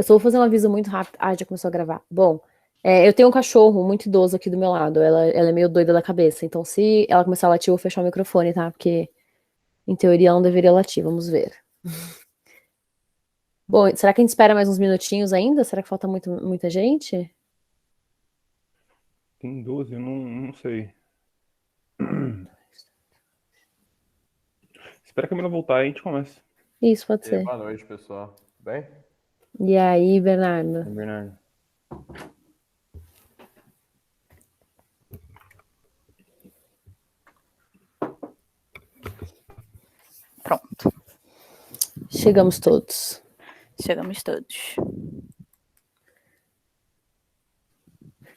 Eu só vou fazer um aviso muito rápido. Ah, já começou a gravar. Bom, eu tenho um cachorro muito idoso aqui do meu lado. Ela é meio doida da cabeça. Então, se ela começar a latir, eu vou fechar o microfone, tá? Porque, em teoria, ela não deveria latir. Vamos ver. Bom, será que a gente espera mais uns minutinhos ainda? Será que falta muita gente? Tem 12, eu não sei. Espera a Camila voltar e a gente começa. Isso, pode ser. Boa noite, pessoal. Tudo bem? E aí, Bernardo? Bernardo. Pronto. Chegamos todos. Chegamos todos.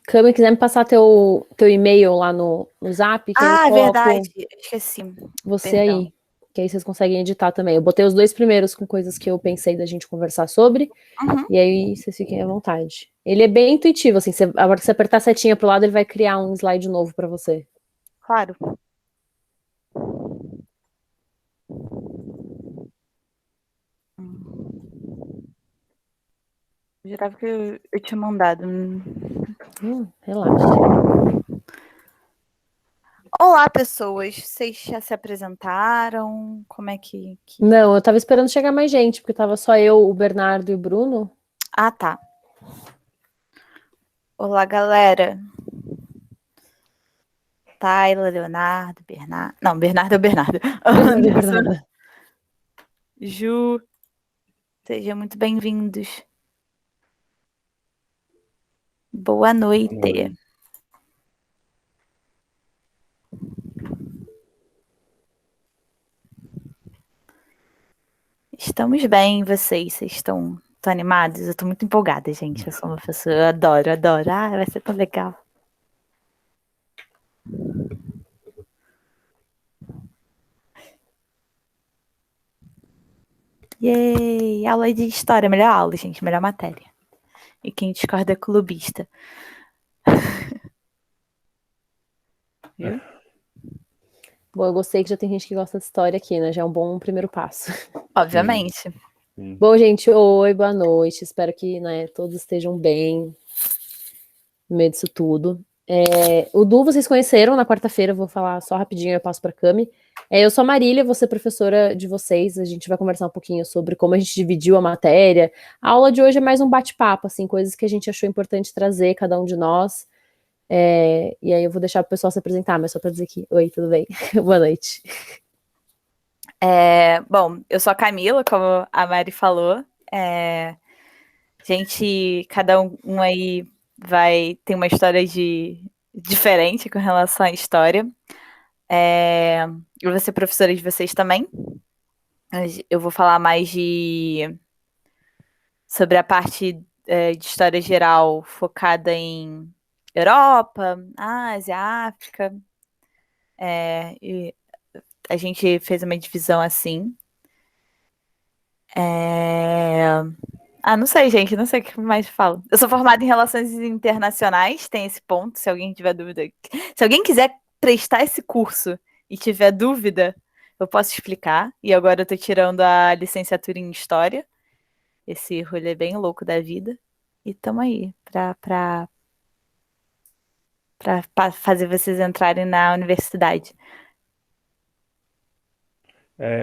Cami, quiser me passar teu e-mail lá no Zap, que eu coloco verdade. Esqueci. você Perdão. aí. Que aí vocês conseguem editar também. Eu botei os 2 primeiros com coisas que eu pensei da gente conversar sobre. Uhum. E aí vocês fiquem à vontade. Ele é bem intuitivo, assim. A hora que você apertar a setinha pro lado, ele vai criar um slide novo para você. Claro. Eu jurava que eu tinha mandado. Relaxa. Olá, pessoas. Vocês já se apresentaram? Como é que... Não, eu tava esperando chegar mais gente, porque tava só eu, o Bernardo e o Bruno. Ah, tá. Olá, galera. Tayla, Leonardo, Bernardo... Não, Bernardo é o Bernardo. Bernardo. Ju. Sejam muito bem-vindos. Boa noite. Boa noite. Estamos bem, vocês? Vocês estão animados? Eu tô muito empolgada, gente. Eu sou uma pessoa, eu adoro. Ah, vai ser tão legal. Yay! Aula de história, melhor aula, gente, melhor matéria. E quem discorda é clubista. Viu? Bom, eu gostei que já tem gente que gosta de história aqui, né? Já é um bom primeiro passo. Obviamente. Sim. Bom, gente, oi, boa noite. Espero que, né, todos estejam bem no meio disso tudo. O Du, vocês conheceram na quarta-feira, eu vou falar só rapidinho, eu passo para a Cami. Eu sou a Marília, vou ser professora de vocês, a gente vai conversar um pouquinho sobre como a gente dividiu a matéria. A aula de hoje é mais um bate-papo, assim, coisas que a gente achou importante trazer, cada um de nós. E aí eu vou deixar o pessoal se apresentar, mas só para dizer que, oi, tudo bem? Boa noite. Bom, eu sou a Camila, como a Mari falou. Gente, cada um aí vai ter uma história diferente com relação à história. Eu vou ser professora de vocês também. Eu vou falar mais sobre a parte de história geral focada em Europa, Ásia, África. E a gente fez uma divisão assim. Não sei, gente, não sei o que mais falo. Eu sou formada em Relações Internacionais, tem esse ponto, se alguém tiver dúvida. Se alguém quiser prestar esse curso e tiver dúvida, eu posso explicar. E agora eu tô tirando a licenciatura em História. Esse rolê bem louco da vida. E tamo aí pra fazer vocês entrarem na universidade.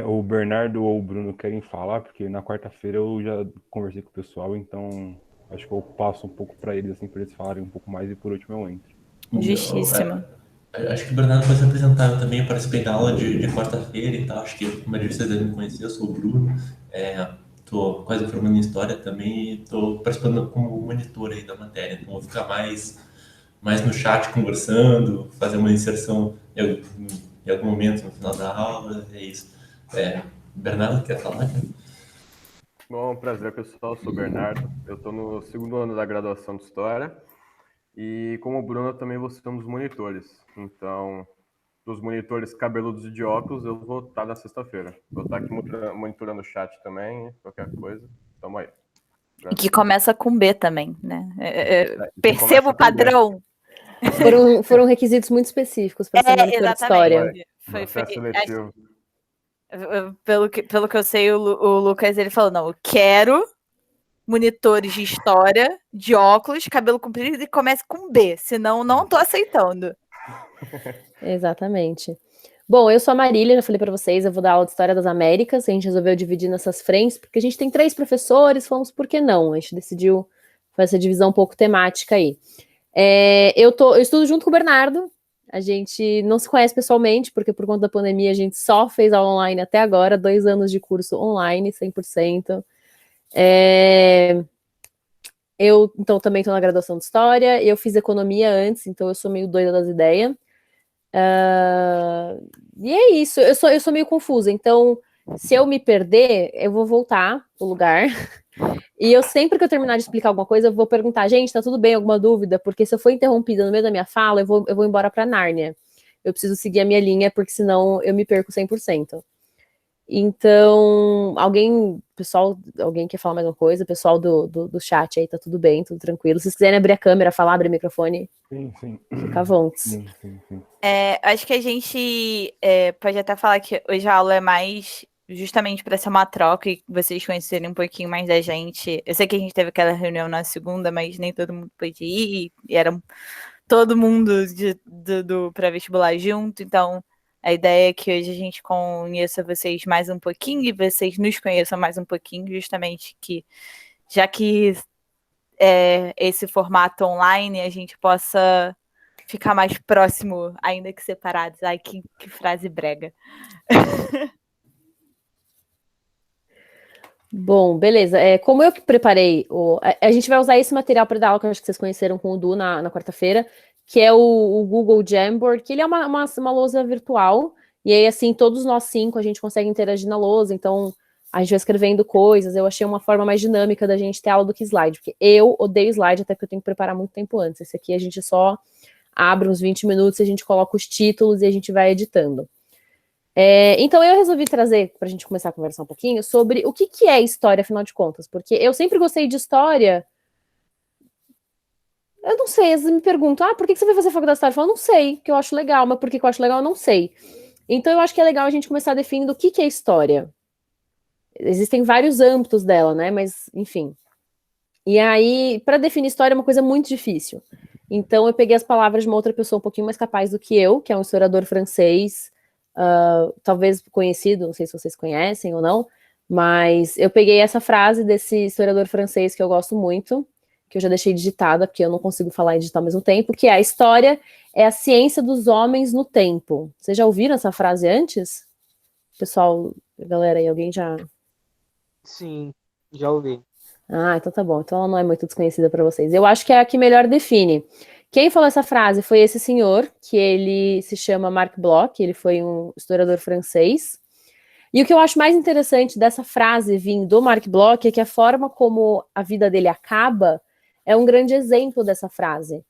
O Bernardo ou o Bruno querem falar, porque na quarta-feira eu já conversei com o pessoal, então acho que eu passo um pouco para eles, assim, para eles falarem um pouco mais e por último eu entro. Justíssimo. Acho que o Bernardo pode se apresentar. Eu também participei da aula de quarta-feira e tal. Acho que a maioria de vocês devem me conhecer. Eu sou o Bruno. Tô quase formando em História também e tô participando como monitor aí da matéria. Então vou ficar mais no chat conversando, fazer uma inserção em algum momento no final da aula. É isso. Bernardo, quer falar? Bom, prazer, pessoal. Eu sou o Bernardo. Eu estou no segundo ano da graduação de História. E como o Bruno, eu também vou ser um dos monitores. Então, dos monitores cabeludos e de óculos, eu vou estar na sexta-feira. Vou estar aqui monitorando o chat também, qualquer coisa. Tamo aí. E que começa com B também, né? Perceba o padrão. Foram requisitos muito específicos para ser monitor de história. Foi seletivo. Pelo que eu sei, o Lucas, ele falou, não, eu quero monitores de história, de óculos, cabelo comprido e comece com B, senão não tô aceitando. Exatamente. Bom, eu sou a Marília, já falei para vocês, eu vou dar aula de História das Américas, a gente resolveu dividir nessas frentes, porque a gente tem 3 professores, fomos por que não? A gente decidiu fazer essa divisão um pouco temática aí. Eu estudo junto com o Bernardo, a gente não se conhece pessoalmente, porque por conta da pandemia a gente só fez aula online até agora, 2 anos de curso online, 100%. Eu, então, também estou na graduação de História, eu fiz Economia antes, então eu sou meio doida das ideias. E é isso, eu sou meio confusa, então se eu me perder, eu vou voltar pro lugar. E eu sempre que eu terminar de explicar alguma coisa, eu vou perguntar, gente, tá tudo bem, alguma dúvida? Porque se eu for interrompida no meio da minha fala, eu vou embora pra Nárnia. Eu preciso seguir a minha linha, porque senão eu me perco 100%. Então, alguém quer falar mais uma coisa? Pessoal do chat aí, tá tudo bem, tudo tranquilo. Se vocês quiserem abrir a câmera, falar, abrir o microfone, Sim. fica à vontade. Sim. Acho que a gente pode até falar que hoje a aula é mais justamente para ser uma troca e vocês conhecerem um pouquinho mais da gente. Eu sei que a gente teve aquela reunião na segunda, mas nem todo mundo pôde ir, e era todo mundo do pré-vestibular junto, então a ideia é que hoje a gente conheça vocês mais um pouquinho e vocês nos conheçam mais um pouquinho, justamente que, já que esse formato online, a gente possa ficar mais próximo, ainda que separados. Ai, que frase brega. Bom, beleza. Como eu que preparei, a gente vai usar esse material para dar aula que eu acho que vocês conheceram com o Du na quarta-feira, que é o Google Jamboard, que ele é uma lousa virtual, e aí, assim, todos nós 5 a gente consegue interagir na lousa, então a gente vai escrevendo coisas. Eu achei uma forma mais dinâmica da gente ter aula do que slide, porque eu odeio slide, até porque eu tenho que preparar muito tempo antes. Esse aqui a gente só abre uns 20 minutos, a gente coloca os títulos e a gente vai editando. Então eu resolvi trazer, para a gente começar a conversar um pouquinho, sobre o que é história, afinal de contas, porque eu sempre gostei de história. Eu não sei, às vezes me perguntam, por que você vai fazer faculdade de história? Eu falo, não sei, que eu acho legal, mas por que eu acho legal, eu não sei. Então eu acho que é legal a gente começar definindo o que é história. Existem vários âmbitos dela, né, mas enfim. E aí, para definir história é uma coisa muito difícil. Então eu peguei as palavras de uma outra pessoa um pouquinho mais capaz do que eu, que é um historiador francês, talvez conhecido, não sei se vocês conhecem ou não, mas eu peguei essa frase desse historiador francês que eu gosto muito, que eu já deixei digitada, porque eu não consigo falar e digitar ao mesmo tempo, que é: a história é a ciência dos homens no tempo. Vocês já ouviram essa frase antes? Pessoal, galera aí, alguém já... Sim, já ouvi. Então tá bom. Então ela não é muito desconhecida para vocês. Eu acho que é a que melhor define. Quem falou essa frase foi esse senhor, que ele se chama Marc Bloch, ele foi um historiador francês. E o que eu acho mais interessante dessa frase vindo do Marc Bloch é que a forma como a vida dele acaba é um grande exemplo dessa frase.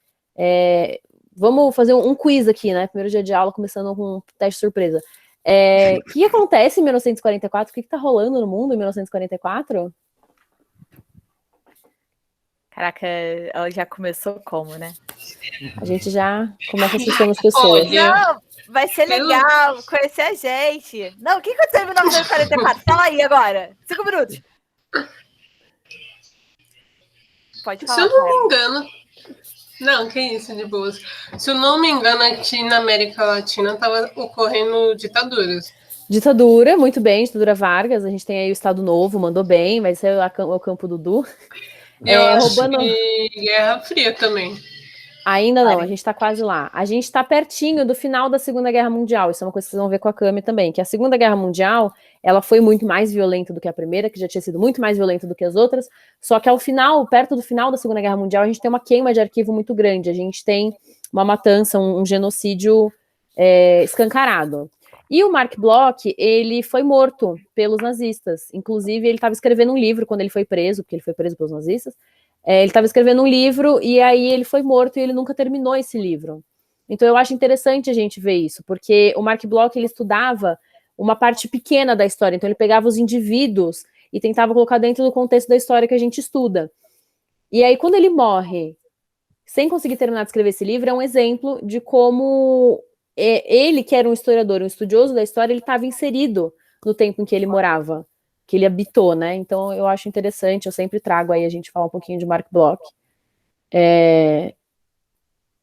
Vamos fazer um quiz aqui, né? Primeiro dia de aula, começando com um teste surpresa. O que acontece em 1944? O que está rolando no mundo em 1944? Caraca, ela já começou como, né? A gente já começa assustando as pessoas. Não, vai ser legal conhecer a gente. Não, o que aconteceu em 1944? Fala aí agora. 5 minutos. Pode falar. Se eu não me engano... Não, que isso, de boas. Se eu não me engano, aqui na América Latina estava ocorrendo ditaduras. Ditadura, muito bem, ditadura Vargas. A gente tem aí o Estado Novo, mandou bem, vai ser o campo do Du. Eu acho que Guerra Fria também. Ainda não, a gente tá quase lá. A gente tá pertinho do final da Segunda Guerra Mundial. Isso é uma coisa que vocês vão ver com a Cami também, que a Segunda Guerra Mundial, ela foi muito mais violenta do que a primeira, que já tinha sido muito mais violenta do que as outras, só que ao final, perto do final da Segunda Guerra Mundial, a gente tem uma queima de arquivo muito grande, a gente tem uma matança, um genocídio escancarado. E o Marc Bloch, ele foi morto pelos nazistas. Inclusive, ele estava escrevendo um livro quando ele foi preso, porque ele foi preso pelos nazistas. Ele estava escrevendo um livro e aí ele foi morto e ele nunca terminou esse livro. Então eu acho interessante a gente ver isso, porque o Marc Bloch, ele estudava uma parte pequena da história, então ele pegava os indivíduos e tentava colocar dentro do contexto da história que a gente estuda. E aí quando ele morre, sem conseguir terminar de escrever esse livro, é um exemplo de como ele, que era um historiador, um estudioso da história, ele estava inserido no tempo em que ele morava. que ele habitou, né? Então eu acho interessante, eu sempre trago aí a gente falar um pouquinho de Mark Bloch.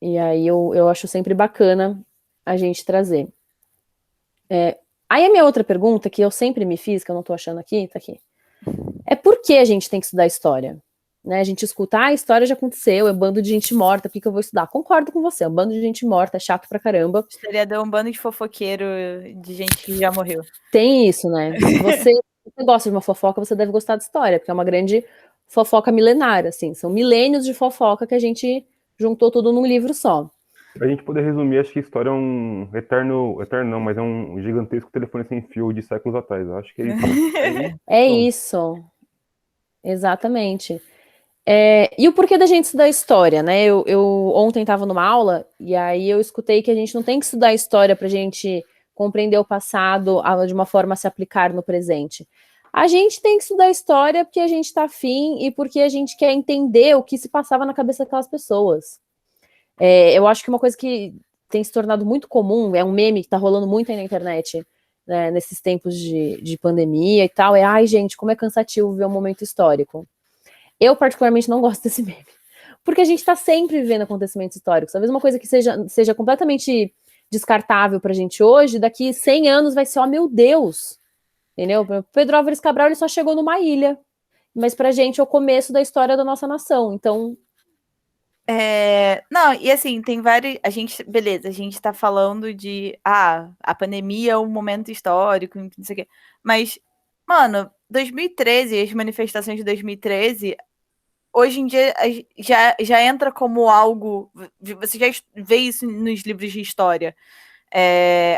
E aí eu acho sempre bacana a gente trazer. Aí a minha outra pergunta, que eu sempre me fiz, que eu não tô achando aqui, tá aqui. É por que a gente tem que estudar história? Né? A gente escuta, a história já aconteceu, é um bando de gente morta, por que eu vou estudar? Concordo com você, é um bando de gente morta, é chato pra caramba. Historiador é um bando de fofoqueiro de gente que já morreu. Tem isso, né? Se você gosta de uma fofoca, você deve gostar de história, porque é uma grande fofoca milenária, assim. São milênios de fofoca que a gente juntou tudo num livro só. Pra gente poder resumir, acho que a história é um eterno não, mas é um gigantesco telefone sem fio de séculos atrás. Eu acho que é isso. É isso. Exatamente. E o porquê da gente estudar história, né? Eu ontem estava numa aula e aí eu escutei que a gente não tem que estudar história para a gente compreender o passado de uma forma a se aplicar no presente. A gente tem que estudar história porque a gente está afim e porque a gente quer entender o que se passava na cabeça daquelas pessoas. Eu acho que uma coisa que tem se tornado muito comum, é um meme que está rolando muito aí na internet, né, nesses tempos de pandemia e tal, ai gente, como é cansativo ver um momento histórico. Eu, particularmente, não gosto desse meme. Porque a gente está sempre vivendo acontecimentos históricos. Talvez uma coisa que seja completamente descartável pra gente hoje, daqui 100 anos vai ser, meu Deus. Entendeu? Pedro Álvares Cabral, ele só chegou numa ilha. Mas pra gente é o começo da história da nossa nação. Então... Não, e assim, tem vários... Beleza, a gente tá falando de... a pandemia é um momento histórico, não sei o quê. Mas, mano, 2013, as manifestações de 2013... Hoje em dia já entra como algo. Você já vê isso nos livros de história.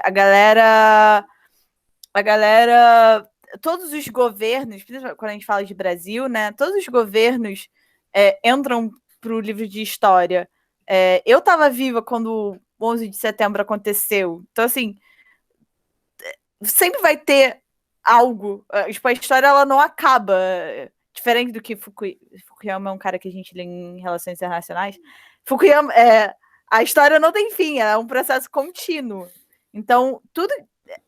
A galera. Todos os governos, principalmente quando a gente fala de Brasil, né? Todos os governos entram para o livro de história. Eu estava viva quando o 11 de setembro aconteceu. Então, assim, sempre vai ter algo. Tipo, a história ela não acaba. Diferente do que Fukuyama é um cara que a gente lê em relações internacionais. Fukuyama, a história não tem fim, é um processo contínuo. Então,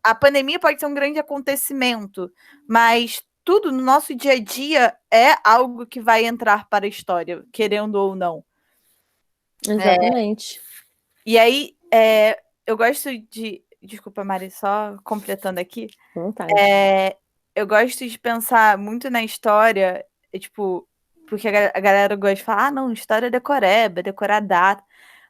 a pandemia pode ser um grande acontecimento, mas tudo no nosso dia a dia é algo que vai entrar para a história, querendo ou não. Exatamente. E aí, eu gosto de... Desculpa, Mari, só completando aqui. Vontade. Eu gosto de pensar muito na história, tipo, porque a galera gosta de falar, não, história é decoreba, decorar data.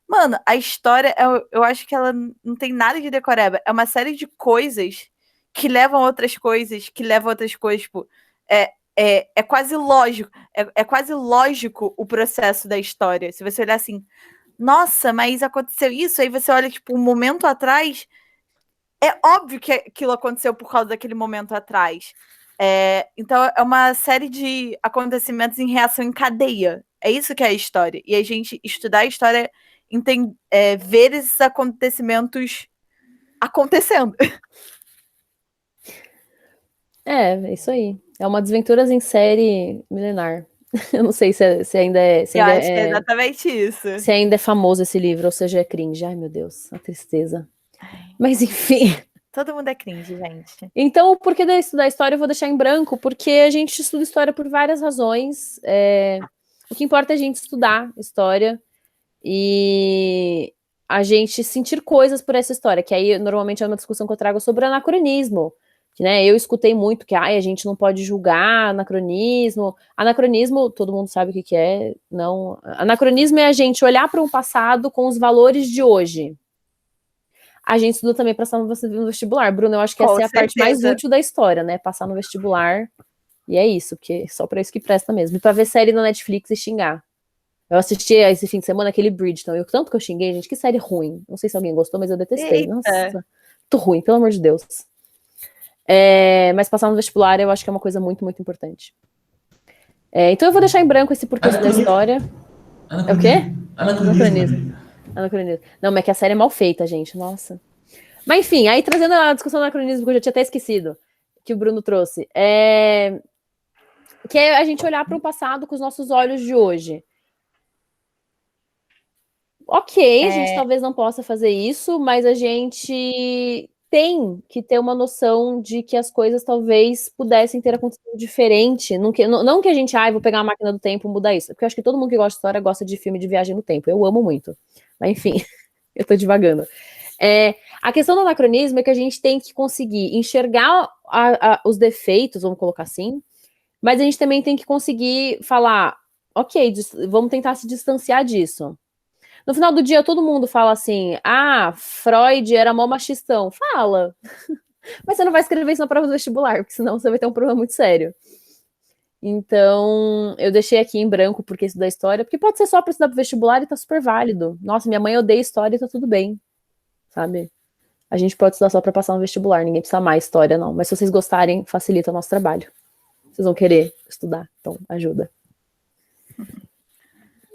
Mano, a história, eu acho que ela não tem nada de decoreba. É uma série de coisas que levam a outras coisas, tipo, é quase lógico, é quase lógico o processo da história. Se você olhar assim, nossa, mas aconteceu isso, aí você olha, tipo, um momento atrás... É óbvio que aquilo aconteceu por causa daquele momento atrás. Então, é uma série de acontecimentos em reação em cadeia. É isso que é a história. E a gente estudar a história, ver esses acontecimentos acontecendo. É isso aí. É uma Desventuras em Série milenar. Eu não sei se ainda é... Eu acho que é exatamente isso. Se ainda é famoso esse livro, ou seja, é cringe. Ai, meu Deus, a tristeza. Mas, enfim... Todo mundo é cringe, gente. Então, o porquê de estudar história eu vou deixar em branco, porque a gente estuda história por várias razões. O que importa é a gente estudar história e a gente sentir coisas por essa história, que aí normalmente é uma discussão que eu trago sobre anacronismo. Que, né, eu escutei muito que a gente não pode julgar anacronismo. Anacronismo, todo mundo sabe o que é. Não. Anacronismo é a gente olhar para um passado com os valores de hoje. A gente estuda também para passar no vestibular. Bruno, eu acho que essa é a parte mais útil da história, né? Passar no vestibular. E é isso, porque só para isso que presta mesmo. E pra ver série na Netflix e xingar. Eu assisti esse fim de semana aquele Bridgerton. Tanto que eu xinguei, gente, que série ruim. Não sei se alguém gostou, mas eu detestei. Eita. Nossa, muito ruim, pelo amor de Deus. Mas passar no vestibular eu acho que é uma coisa muito, muito importante. Então eu vou deixar em branco esse porquê da história. É o quê? Anacronismo. Não, mas é que a série é mal feita, gente. Nossa. Mas enfim, aí trazendo a discussão do anacronismo, que eu já tinha até esquecido, que o Bruno trouxe, que é a gente olhar para o passado com os nossos olhos de hoje. Ok, a gente talvez não possa fazer isso, mas a gente tem que ter uma noção de que as coisas talvez pudessem ter acontecido diferente. Não que a gente, vou pegar a máquina do tempo e mudar isso. Porque eu acho que todo mundo que gosta de história gosta de filme de viagem no tempo. Eu amo muito. Mas enfim, eu tô divagando. A questão do anacronismo é que a gente tem que conseguir enxergar os defeitos, vamos colocar assim, mas a gente também tem que conseguir falar, ok, vamos tentar se distanciar disso. No final do dia, todo mundo fala assim, Freud era mó machistão. Fala. Mas você não vai escrever isso na prova do vestibular, porque senão você vai ter um problema muito sério. Então, eu deixei aqui em branco porque estudar história, porque pode ser só para estudar pro vestibular e tá super válido. Nossa, minha mãe odeia história e tá tudo bem, sabe? A gente pode estudar só para passar no vestibular, ninguém precisa mais história, não. Mas se vocês gostarem, facilita o nosso trabalho. Vocês vão querer estudar, então ajuda.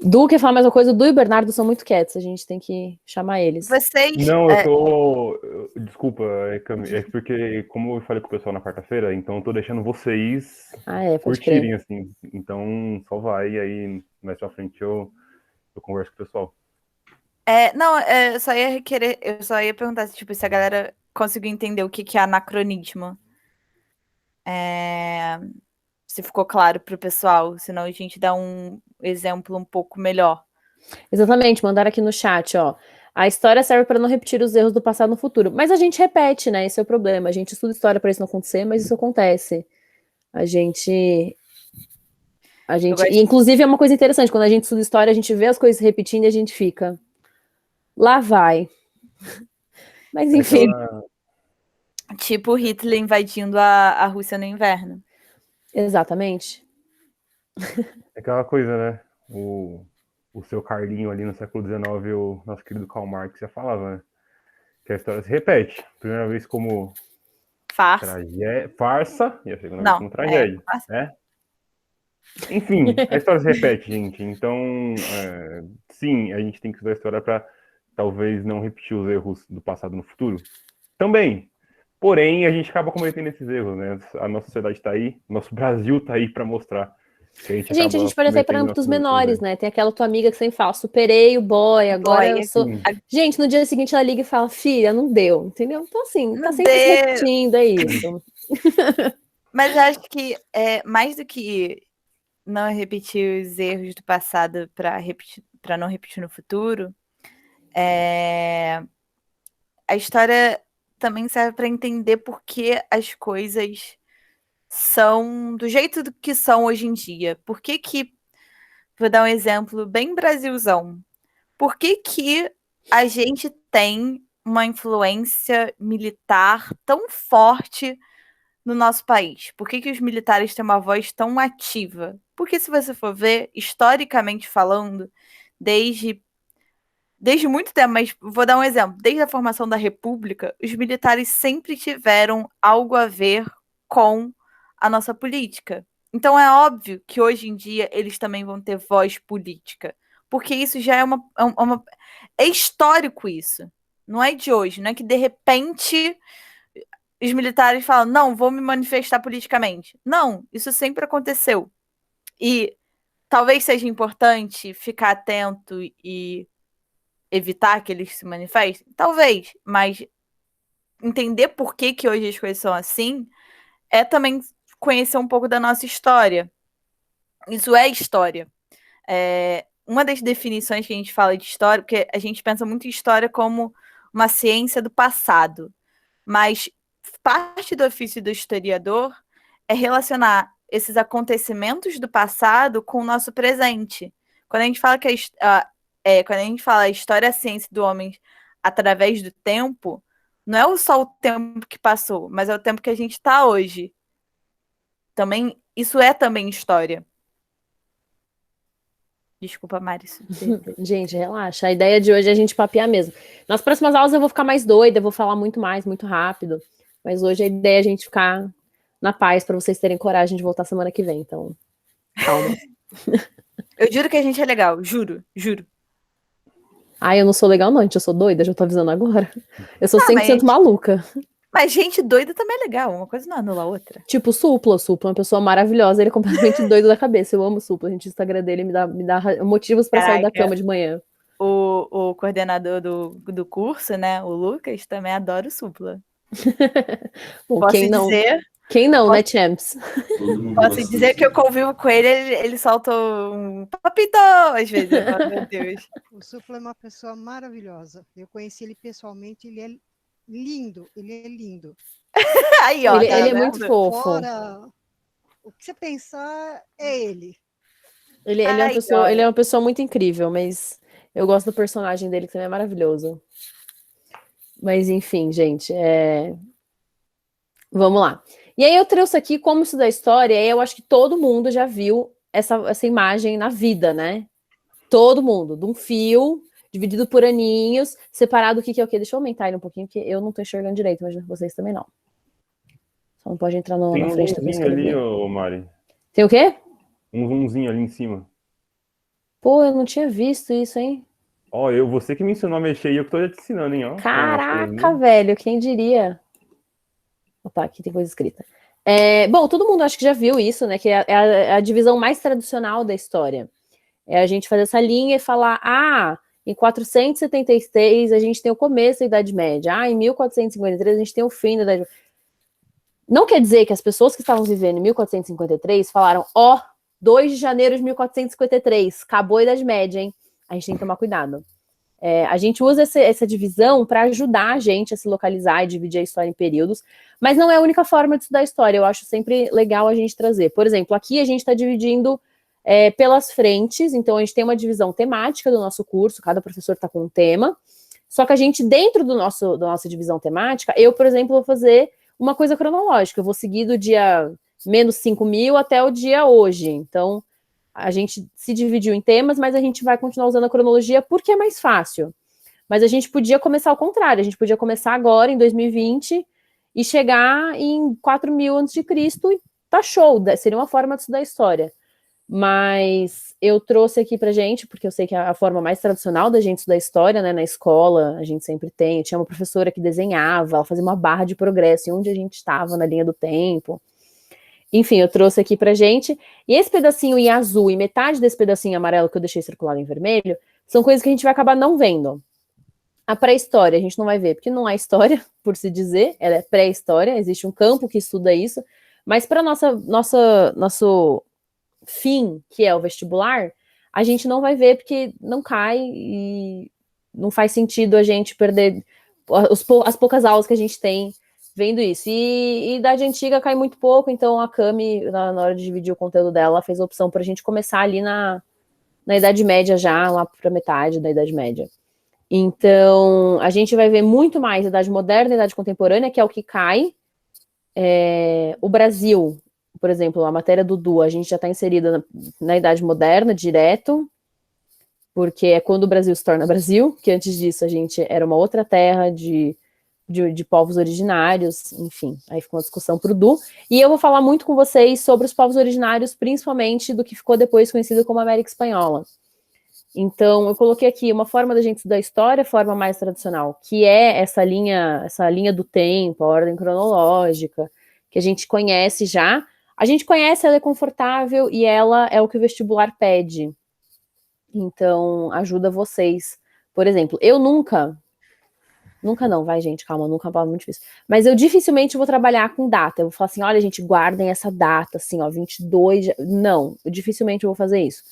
Du quer falar mais uma coisa? O Du e o Bernardo são muito quietos, a gente tem que chamar eles. Vocês. Não, eu tô. Desculpa, é porque, como eu falei com o pessoal na quarta-feira, então eu tô deixando vocês Pode curtirem, crer. assim. Então só vai, e aí mais pra frente eu converso com o pessoal. Eu só ia perguntar se a galera conseguiu entender o que é anacronismo. Se ficou claro pro pessoal, senão a gente dá um exemplo um pouco melhor. Exatamente, mandaram aqui no chat, ó. A história serve para não repetir os erros do passado no futuro. Mas a gente repete, né? Esse é o problema. A gente estuda história para isso não acontecer, mas isso acontece. E, inclusive, é uma coisa interessante. Quando a gente estuda história, a gente vê as coisas repetindo e a gente fica. Lá vai. Mas, enfim. Tipo Hitler invadindo a Rússia no inverno. Exatamente. É aquela coisa, né? O seu Carlinho ali no século XIX, o nosso querido Karl Marx já falava, né? Que a história se repete. Primeira vez como farsa, e a segunda vez como tragédia. Né? Enfim, a história se repete, gente. Então, sim, a gente tem que estudar a história para talvez não repetir os erros do passado no futuro. Também. Porém, a gente acaba cometendo esses erros, né? A nossa sociedade está aí, nosso Brasil está aí para mostrar. A gente pode até para âmbitos menores, né? Tem aquela tua amiga que sempre fala, superei o boy, agora eu sou... Gente, no dia seguinte ela liga e fala, filha, não deu, entendeu? Então, assim, tá sempre se repetindo, é isso. Mas eu acho que mais do que não repetir os erros do passado para não repetir no futuro, a história também serve para entender por que as coisas são do jeito que são hoje em dia. Por que vou dar um exemplo bem Brasilzão. Por que a gente tem uma influência militar tão forte no nosso país? Por que os militares têm uma voz tão ativa? Porque se você for ver, historicamente falando, desde muito tempo, mas vou dar um exemplo. Desde a formação da República, os militares sempre tiveram algo a ver com a nossa política. Então é óbvio que hoje em dia eles também vão ter voz política, porque isso já é histórico isso. Não é de hoje, não é que de repente os militares falam, não, vou me manifestar politicamente. Não, isso sempre aconteceu. E talvez seja importante ficar atento e evitar que eles se manifestem? Talvez, mas entender por que hoje as coisas são assim é também conhecer um pouco da nossa história. Isso é história. Uma das definições que a gente fala de história, porque a gente pensa muito em história como uma ciência do passado, mas parte do ofício do historiador é relacionar esses acontecimentos do passado com o nosso presente. Quando a gente fala que quando a gente fala a história é a ciência do homem através do tempo, não é só o tempo que passou, mas é o tempo que a gente está hoje. Também, isso é também história. Desculpa, Mari. Gente, relaxa. A ideia de hoje é a gente papear mesmo. Nas próximas aulas eu vou ficar mais doida, eu vou falar muito mais, muito rápido. Mas hoje a ideia é a gente ficar na paz para vocês terem coragem de voltar semana que vem. Então, calma. Eu juro que a gente é legal. Juro. Eu não sou legal não, gente. Eu sou doida, já tô avisando agora. Eu sou 100% maluca. Mas gente doida também é legal. Uma coisa não anula a outra. Tipo, Supla é uma pessoa maravilhosa. Ele é completamente doido da cabeça. Eu amo o Supla. A gente, o Instagram dele me dá motivos para sair da cama de manhã. O coordenador do curso, né, o Lucas, também adora o Supla. Bom, Posso quem não, dizer, né, champs? posso dizer que eu convivo com ele, ele solta um papito às vezes. Eu falo, meu Deus. O Supla é uma pessoa maravilhosa. Eu conheci ele pessoalmente, ele é lindo, ele é lindo. Aí, ó, Ele tá é vendo? muito fofo. Fora, o que você pensar é ele. Ele é Ai, uma pessoa muito incrível, mas eu gosto do personagem dele, que também é maravilhoso. Mas enfim, gente, vamos lá. E aí eu trouxe aqui como estudar história, e eu acho que todo mundo já viu essa imagem na vida, né? Todo mundo, de um fio, dividido por aninhos, separado o que é o quê. Deixa eu aumentar ele um pouquinho, porque eu não tô enxergando direito, mas vocês também não. Só não pode entrar Tem na um frente do que eu zoomzinho ali, escrevi. ô Mari. Tem o quê? Um zoomzinho ali em cima. Pô, eu não tinha visto isso, hein? Ó, você que me ensinou a mexer e eu que tô te ensinando, hein? Ó, Caraca, velho, quem diria? Opa, aqui tem coisa escrita. Bom, todo mundo acho que já viu isso, né? Que é a divisão mais tradicional da história. É a gente fazer essa linha e falar, em 476 a gente tem o começo da Idade Média, em 1453 a gente tem o fim da Idade Média. Não quer dizer que as pessoas que estavam vivendo em 1453 falaram, 2 de janeiro de 1453, acabou a Idade Média, hein? A gente tem que tomar cuidado. A gente usa essa divisão para ajudar a gente a se localizar e dividir a história em períodos, mas não é a única forma de estudar a história, eu acho sempre legal a gente trazer. Por exemplo, aqui a gente está dividindo pelas frentes, então a gente tem uma divisão temática do nosso curso, cada professor está com um tema, só que a gente, dentro da nossa divisão temática, eu, por exemplo, vou fazer uma coisa cronológica, eu vou seguir do dia menos 5.000 até o dia hoje, então a gente se dividiu em temas, mas a gente vai continuar usando a cronologia porque é mais fácil. Mas a gente podia começar ao contrário, a gente podia começar agora, em 2020, e chegar em 4.000 a.C. e tá show, seria uma forma de estudar a história. Mas eu trouxe aqui pra gente, porque eu sei que é a forma mais tradicional da gente estudar história, né, na escola, a gente sempre tem, eu tinha uma professora que desenhava, ela fazia uma barra de progresso, em onde a gente estava na linha do tempo. Enfim, eu trouxe aqui pra gente, e esse pedacinho em azul e metade desse pedacinho amarelo que eu deixei circulado em vermelho, são coisas que a gente vai acabar não vendo. A pré-história a gente não vai ver, porque não é história, por se dizer, ela é pré-história, existe um campo que estuda isso, mas para nosso fim, que é o vestibular, a gente não vai ver porque não cai e não faz sentido a gente perder as poucas aulas que a gente tem vendo isso. E idade antiga cai muito pouco, então a Cami, na hora de dividir o conteúdo dela, fez a opção para a gente começar ali na Idade Média já, lá para metade da Idade Média. Então, a gente vai ver muito mais Idade Moderna e Idade Contemporânea, que é o que cai. O Brasil, por exemplo, a matéria do Du, a gente já está inserida na Idade Moderna, direto, porque é quando o Brasil se torna Brasil, que antes disso a gente era uma outra terra de povos originários, enfim, aí ficou uma discussão para o Du, e eu vou falar muito com vocês sobre os povos originários, principalmente do que ficou depois conhecido como América Espanhola. Então, eu coloquei aqui uma forma da gente estudar história, forma mais tradicional, que é essa linha do tempo, a ordem cronológica, que a gente conhece já. A gente conhece, ela é confortável e ela é o que o vestibular pede. Então, ajuda vocês. Por exemplo, eu nunca não, vai, gente, calma, nunca é uma palavra muito difícil. Mas eu dificilmente vou trabalhar com data. Eu vou falar assim, olha, gente, guardem essa data, assim, 22... Não, eu dificilmente vou fazer isso.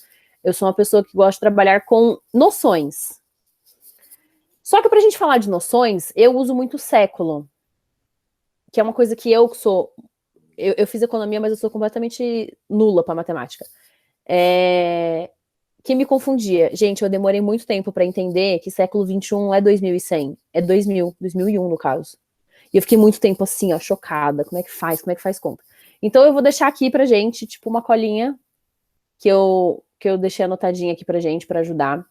Eu sou uma pessoa que gosta de trabalhar com noções. Só que pra gente falar de noções, eu uso muito século, que é uma coisa que eu sou... Eu fiz economia, mas eu sou completamente nula para matemática. Que me confundia. Gente, eu demorei muito tempo para entender que século XXI não é 2100, é 2001 no caso. E eu fiquei muito tempo assim, ó, chocada. Como é que faz conta? Então eu vou deixar aqui pra gente, tipo, uma colinha que eu deixei anotadinha aqui pra gente, para ajudar.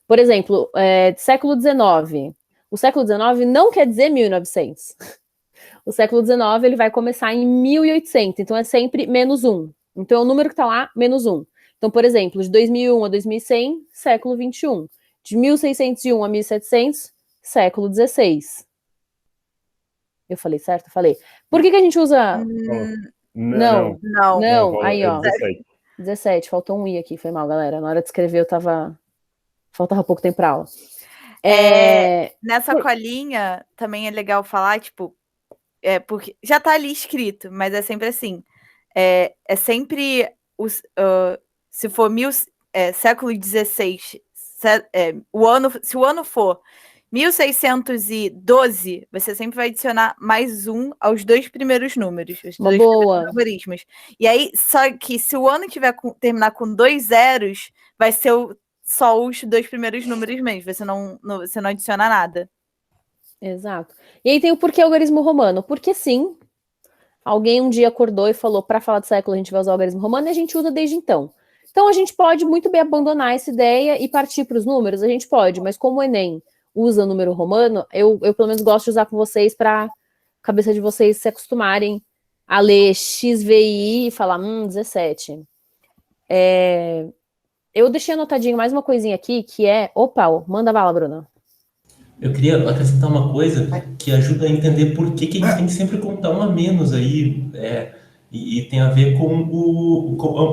Por exemplo, século XIX. O século XIX não quer dizer 1900. O século XIX, ele vai começar em 1800, então é sempre menos 1. Então, o número que tá lá, menos 1. Então, por exemplo, de 2001 a 2100, século XXI. De 1601 a 1700, século XVI. Eu falei certo? Falei. Por que a gente usa... Não. Aí, ó. 17, faltou um I aqui, foi mal, galera. Na hora de escrever, faltava pouco tempo pra aula. Nessa colinha, também é legal falar, tipo, porque já tá ali escrito, mas é sempre assim. É sempre se for século XVI, se o ano for 1612, você sempre vai adicionar mais um aos 2 primeiros números, os Uma 2 boa. primeiros algoritmos. E aí, só que se o ano terminar com 2 zeros, vai ser só os 2 primeiros números mesmo, você não adiciona nada. Exato. E aí tem o porquê algarismo romano. Porque sim, alguém um dia acordou e falou, para falar de século a gente vai usar o algarismo romano, e a gente usa desde então. Então a gente pode muito bem abandonar essa ideia e partir para os números, a gente pode, mas como o Enem usa número romano, eu pelo menos gosto de usar com vocês para a cabeça de vocês se acostumarem a ler XVI e falar, 17. Eu deixei anotadinho mais uma coisinha aqui, que é... Opa, manda bala, Bruna. Eu queria acrescentar uma coisa que ajuda a entender por que a gente tem que sempre contar um a menos aí, e tem a ver com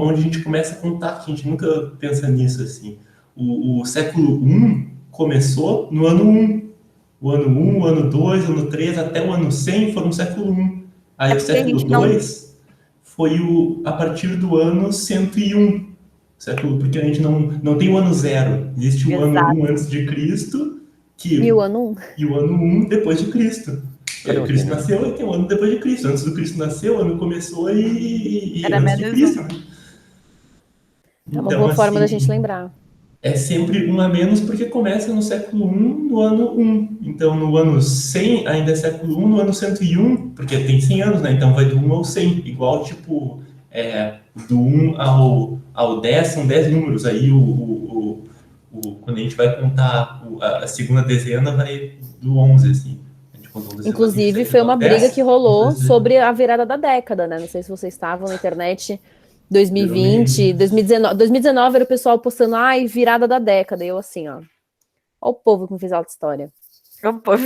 onde a gente começa a contar, que a gente nunca pensa nisso assim. O século I começou no ano 1. O ano 1, o ano 2, o ano 3, até o ano 100 foram no século I. Aí o século 2 foi a partir do ano 101. Porque a gente não tem o ano 0. Existe o ano 1 antes de Cristo, e o ano 1. E o ano 1 depois de Cristo. Cristo nasceu e tem o ano depois de Cristo. Antes do Cristo nascer, o ano começou e era antes de Cristo. É uma boa forma da gente lembrar. É sempre um a menos porque começa no século I, no ano 1. Então, no ano 100 ainda é século I, no ano 101, porque tem 100 anos, né? Então vai do 1 ao 100. Igual, tipo, do 1 ao 10 são 10 números. Aí, quando a gente vai contar a segunda dezena, vai do 11, assim. Inclusive, foi uma briga que rolou sobre a virada da década, né? Não sei se vocês estavam na internet, 2020, 2019. 2019 era o pessoal postando, virada da década. E eu assim, ó o povo que me fez alta história. O povo.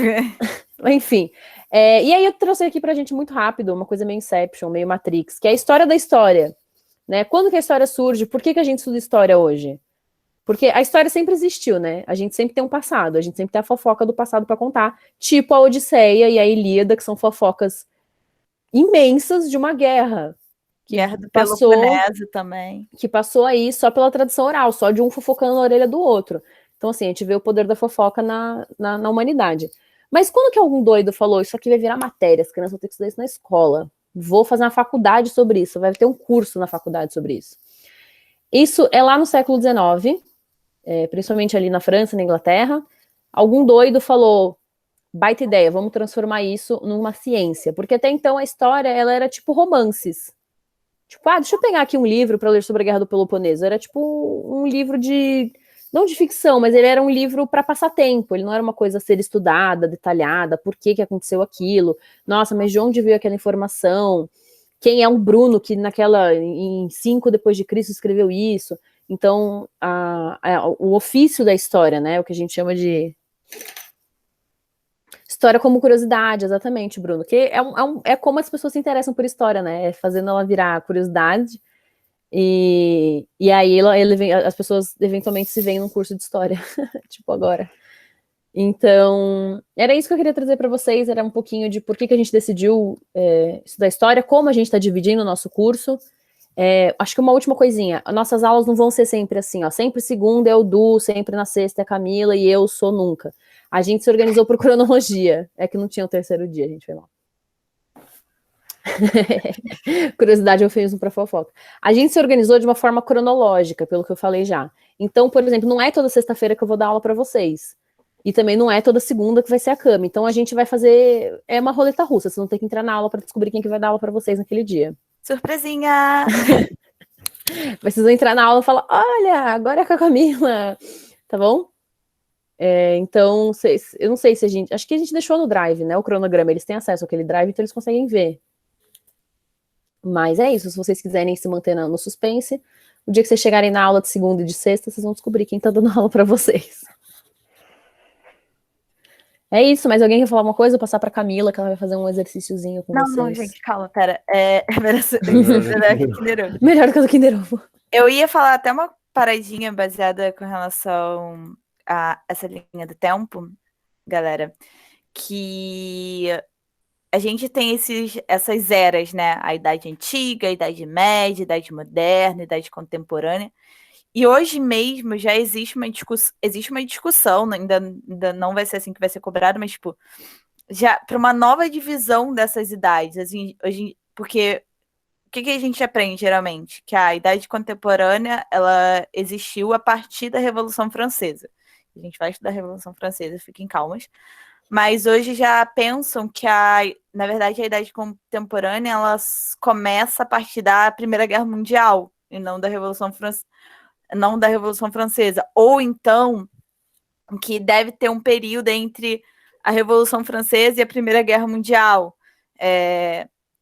Enfim. E aí eu trouxe aqui pra gente muito rápido, uma coisa meio Inception, meio Matrix, que é a história da história. Né? Quando que a história surge? Por que a gente estuda história hoje? Porque a história sempre existiu, né? A gente sempre tem um passado, a gente sempre tem a fofoca do passado para contar, tipo a Odisseia e a Ilíada, que são fofocas imensas de uma guerra. Guerra do Peloponeso também. Que passou aí só pela tradição oral, só de um fofocando na orelha do outro. Então, assim, a gente vê o poder da fofoca na humanidade. Mas quando que algum doido falou, isso aqui vai virar matéria, as crianças vão ter que estudar isso na escola, vou fazer uma faculdade sobre isso, vai ter um curso na faculdade sobre isso. Isso é lá no século XIX, principalmente ali na França, na Inglaterra. Algum doido falou, baita ideia, vamos transformar isso numa ciência. Porque até então a história, ela era tipo romances. Tipo, deixa eu pegar aqui um livro para ler sobre a Guerra do Peloponeso. Era tipo um livro não de ficção, mas ele era um livro para passar tempo. Ele não era uma coisa a ser estudada, detalhada, por que aconteceu aquilo. Nossa, mas de onde veio aquela informação? Quem é um Bruno que em 5 depois de Cristo escreveu isso? Então, o ofício da história, né? O que a gente chama de história como curiosidade, exatamente, Bruno. Que é como as pessoas se interessam por história, né? É fazendo ela virar curiosidade. E aí as pessoas eventualmente se veem num curso de história, tipo agora. Então, era isso que eu queria trazer para vocês, era um pouquinho de por que a gente decidiu estudar história, como a gente está dividindo o nosso curso. Acho que uma última coisinha, nossas aulas não vão ser sempre assim, ó, sempre segunda é o Du, sempre na sexta é a Camila e eu sou nunca. A gente se organizou por cronologia, é que não tinha o terceiro dia, a gente foi mal. Curiosidade é eufemismo para fofoca. A gente se organizou de uma forma cronológica, pelo que eu falei já. Então, por exemplo, não é toda sexta-feira que eu vou dar aula para vocês. E também não é toda segunda que vai ser a Cami. Então a gente vai fazer uma roleta russa. Vocês vão ter que entrar na aula para descobrir quem que vai dar aula para vocês naquele dia. Surpresinha! Vocês vão entrar na aula e falar, olha, agora é com a Camila. Tá bom? Então, eu não sei se acho que a gente deixou no Drive, né? O cronograma, eles têm acesso àquele Drive, então eles conseguem ver. Mas é isso, se vocês quiserem se manter no suspense, o dia que vocês chegarem na aula de segunda e de sexta, vocês vão descobrir quem tá dando aula para vocês. É isso, mas alguém quer falar uma coisa? Eu vou passar pra Camila, que ela vai fazer um exercíciozinho com vocês. Não, gente, calma, pera. Melhor que o do Kinder Ovo. Eu ia falar até uma paradinha baseada com relação a essa linha do tempo, galera, que a gente tem essas eras, né? A Idade Antiga, a Idade Média, a Idade Moderna, a Idade Contemporânea. E hoje mesmo já existe uma discussão, ainda não vai ser assim que vai ser cobrado, mas, tipo, já para uma nova divisão dessas idades, assim, porque o que a gente aprende geralmente? Que a Idade Contemporânea, ela existiu a partir da Revolução Francesa. A gente vai estudar a Revolução Francesa, fiquem calmas. Mas hoje já pensam que, na verdade, a Idade Contemporânea ela começa a partir da Primeira Guerra Mundial, e não da Revolução Francesa. Ou então, que deve ter um período entre a Revolução Francesa e a Primeira Guerra Mundial.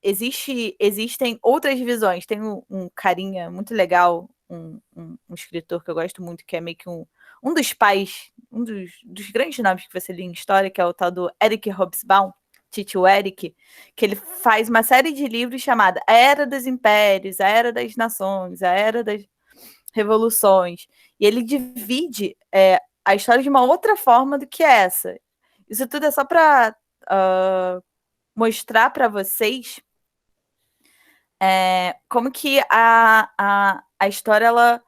Existem outras divisões. Tem um carinha muito legal, um escritor que eu gosto muito, que é meio que um dos pais, um dos grandes nomes que você lê em história, que é o tal do Eric Hobsbawm, Tito Eric, que ele faz uma série de livros chamada A Era dos Impérios, A Era das Nações, A Era das Revoluções. E ele divide a história de uma outra forma do que essa. Isso tudo é só para mostrar para vocês como que a história ela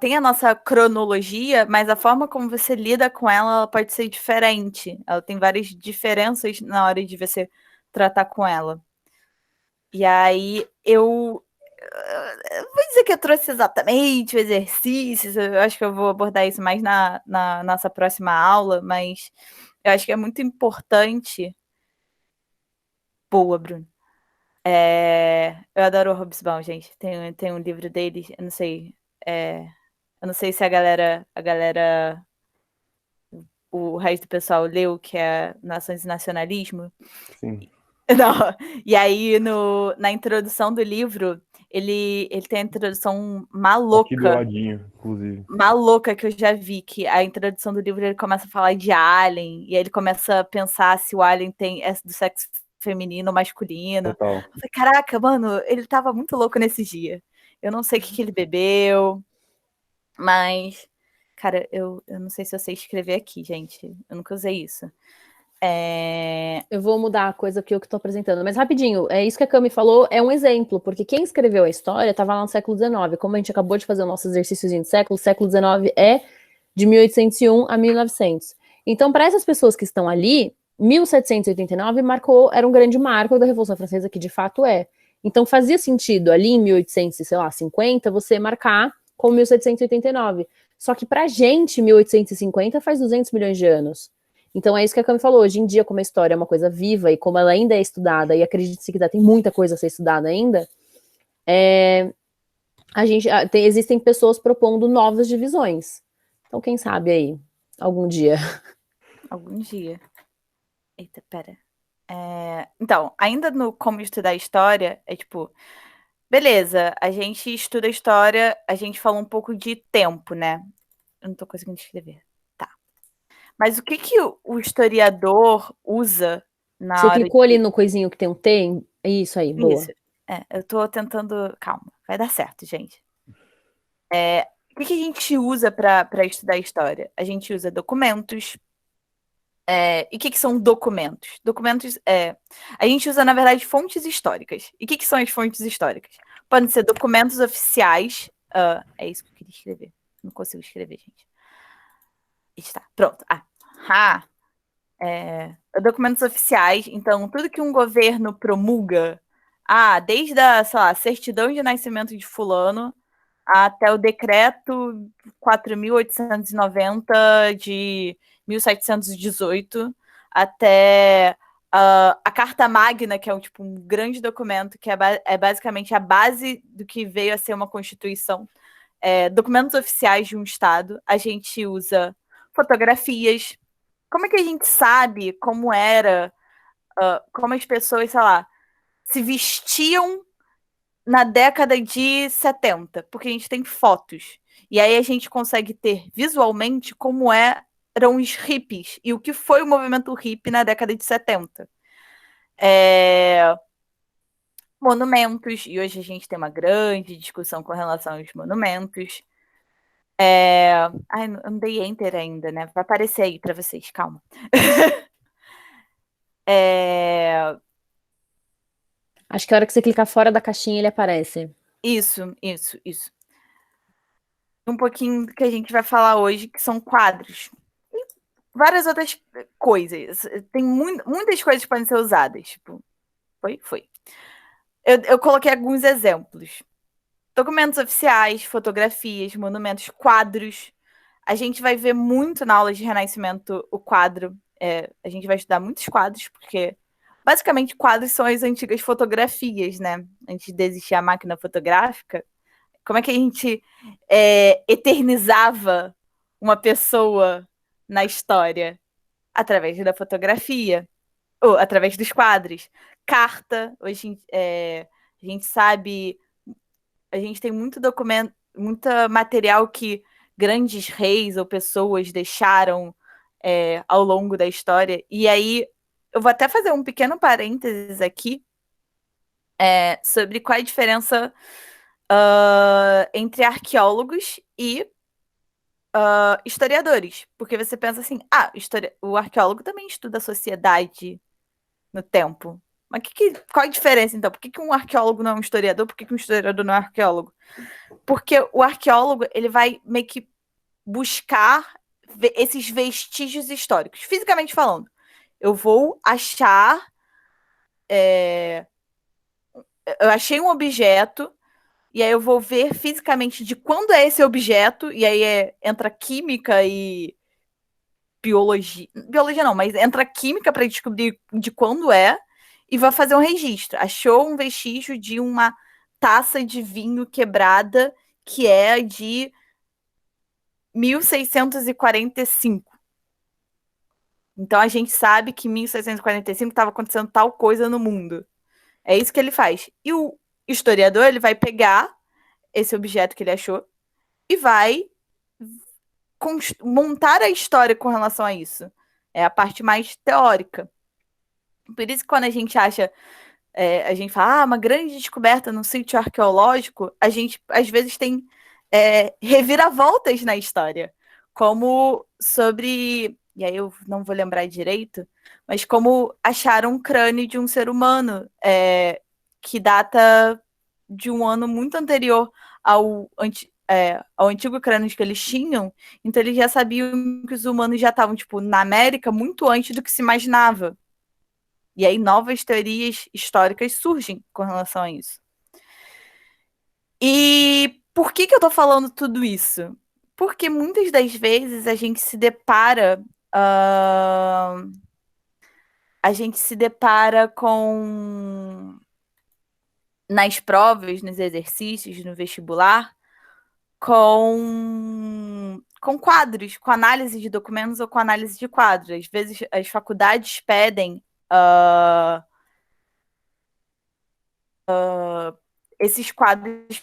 tem a nossa cronologia, mas a forma como você lida com ela pode ser diferente. Ela tem várias diferenças na hora de você tratar com ela. E aí eu vou dizer que eu trouxe exatamente o exercício, eu acho que eu vou abordar isso mais na nossa próxima aula, mas eu acho que é muito importante. Boa, Bruno. Eu adoro o Hobsbawm, gente. Tem um livro dele, eu não sei se a galera, o resto do pessoal leu, que é Nações e Nacionalismo. Sim. Não. E aí, na introdução do livro, ele tem a introdução maluca. Aqui do ladinho, inclusive. Maluca que eu já vi, que a introdução do livro ele começa a falar de alien, e aí ele começa a pensar se o alien é do sexo feminino ou masculino. Total. Eu falei, caraca, mano, ele tava muito louco nesse dia. Eu não sei o que ele bebeu, mas, cara, eu não sei se eu sei escrever aqui, gente. Eu nunca usei isso. Eu vou mudar a coisa que eu estou apresentando, mas rapidinho, isso que a Cami falou é um exemplo, porque quem escreveu a história estava lá no século XIX, como a gente acabou de fazer o nosso exercício de século, o século XIX é de 1801 a 1900. Então, para essas pessoas que estão ali, 1789 era um grande marco da Revolução Francesa, que de fato é. Então, fazia sentido ali em 1850 você marcar como 1789. Só que pra gente, 1850 faz 200 milhões de anos. Então é isso que a Cami falou, hoje em dia, como a história é uma coisa viva e como ela ainda é estudada, e acredite-se que tem muita coisa a ser estudada ainda, existem pessoas propondo novas divisões. Então quem sabe aí, algum dia. Algum dia. Eita, pera. Então, ainda no como estudar história, tipo, beleza, a gente estuda história, a gente fala um pouco de tempo, né? Eu não tô conseguindo escrever. Mas o que o historiador usa na Você hora clicou ali no coisinho que tem um T? Isso aí, boa. Isso. Eu tô tentando... Calma, vai dar certo, gente. O que a gente usa para estudar história? A gente usa documentos. E o que são documentos? Documentos, a gente usa, na verdade, fontes históricas. E o que são as fontes históricas? Podem ser documentos oficiais. É isso que eu queria escrever. Não consigo escrever, gente. Está, pronto. Documentos oficiais, então, tudo que um governo promulga, desde a, sei lá, certidão de nascimento de fulano até o decreto 4.890 de 1718, até a Carta Magna, que é um grande documento, que é basicamente a base do que veio a ser uma Constituição. Documentos oficiais de um Estado, a gente usa fotografias. Como é que a gente sabe como era, como as pessoas, sei lá, se vestiam na década de 70? Porque a gente tem fotos. E aí a gente consegue ter visualmente como eram os hippies e o que foi o movimento hippie na década de 70. Monumentos, e hoje a gente tem uma grande discussão com relação aos monumentos. Eu não dei enter ainda, né? Vai aparecer aí para vocês, calma. Acho que a hora que você clicar fora da caixinha, ele aparece. Isso. Um pouquinho do que a gente vai falar hoje, que são quadros. E várias outras coisas. Tem muitas coisas que podem ser usadas. Tipo, foi. Eu coloquei alguns exemplos. Documentos oficiais, fotografias, monumentos, quadros. A gente vai ver muito na aula de Renascimento o quadro. A gente vai estudar muitos quadros, porque basicamente quadros são as antigas fotografias, né? Antes de existir a máquina fotográfica. Como é que a gente eternizava uma pessoa na história? Através da fotografia, ou através dos quadros. Carta, hoje a gente sabe, a gente tem muito documento, muito material que grandes reis ou pessoas deixaram ao longo da história. E aí, eu vou até fazer um pequeno parênteses aqui sobre qual é a diferença entre arqueólogos e historiadores. Porque você pensa assim, o arqueólogo também estuda a sociedade no tempo. Mas qual a diferença, então? Por que um arqueólogo não é um historiador? Por que um historiador não é um arqueólogo? Porque o arqueólogo, ele vai meio que buscar esses vestígios históricos. Fisicamente falando, eu vou achar... eu achei um objeto, e aí eu vou ver fisicamente de quando é esse objeto, e aí entra química e biologia. Biologia não, mas entra química para descobrir de quando é, e vai fazer um registro. Achou um vestígio de uma taça de vinho quebrada que é de 1645. Então a gente sabe que em 1645 estava acontecendo tal coisa no mundo. É isso que ele faz. E o historiador, ele vai pegar esse objeto que ele achou e vai montar a história com relação a isso. É a parte mais teórica. Por isso que quando a gente acha, a gente fala, uma grande descoberta num sítio arqueológico, a gente às vezes tem reviravoltas na história. Como sobre, e aí eu não vou lembrar direito, mas como acharam um crânio de um ser humano que data de um ano muito anterior ao antigo crânio que eles tinham. Então eles já sabiam que os humanos já estavam na América muito antes do que se imaginava. E aí novas teorias históricas surgem com relação a isso. E por que eu tô falando tudo isso? Porque muitas das vezes a gente se depara com, nas provas, nos exercícios, no vestibular, com quadros, com análise de documentos ou com análise de quadros. Às vezes as faculdades pedem esses quadros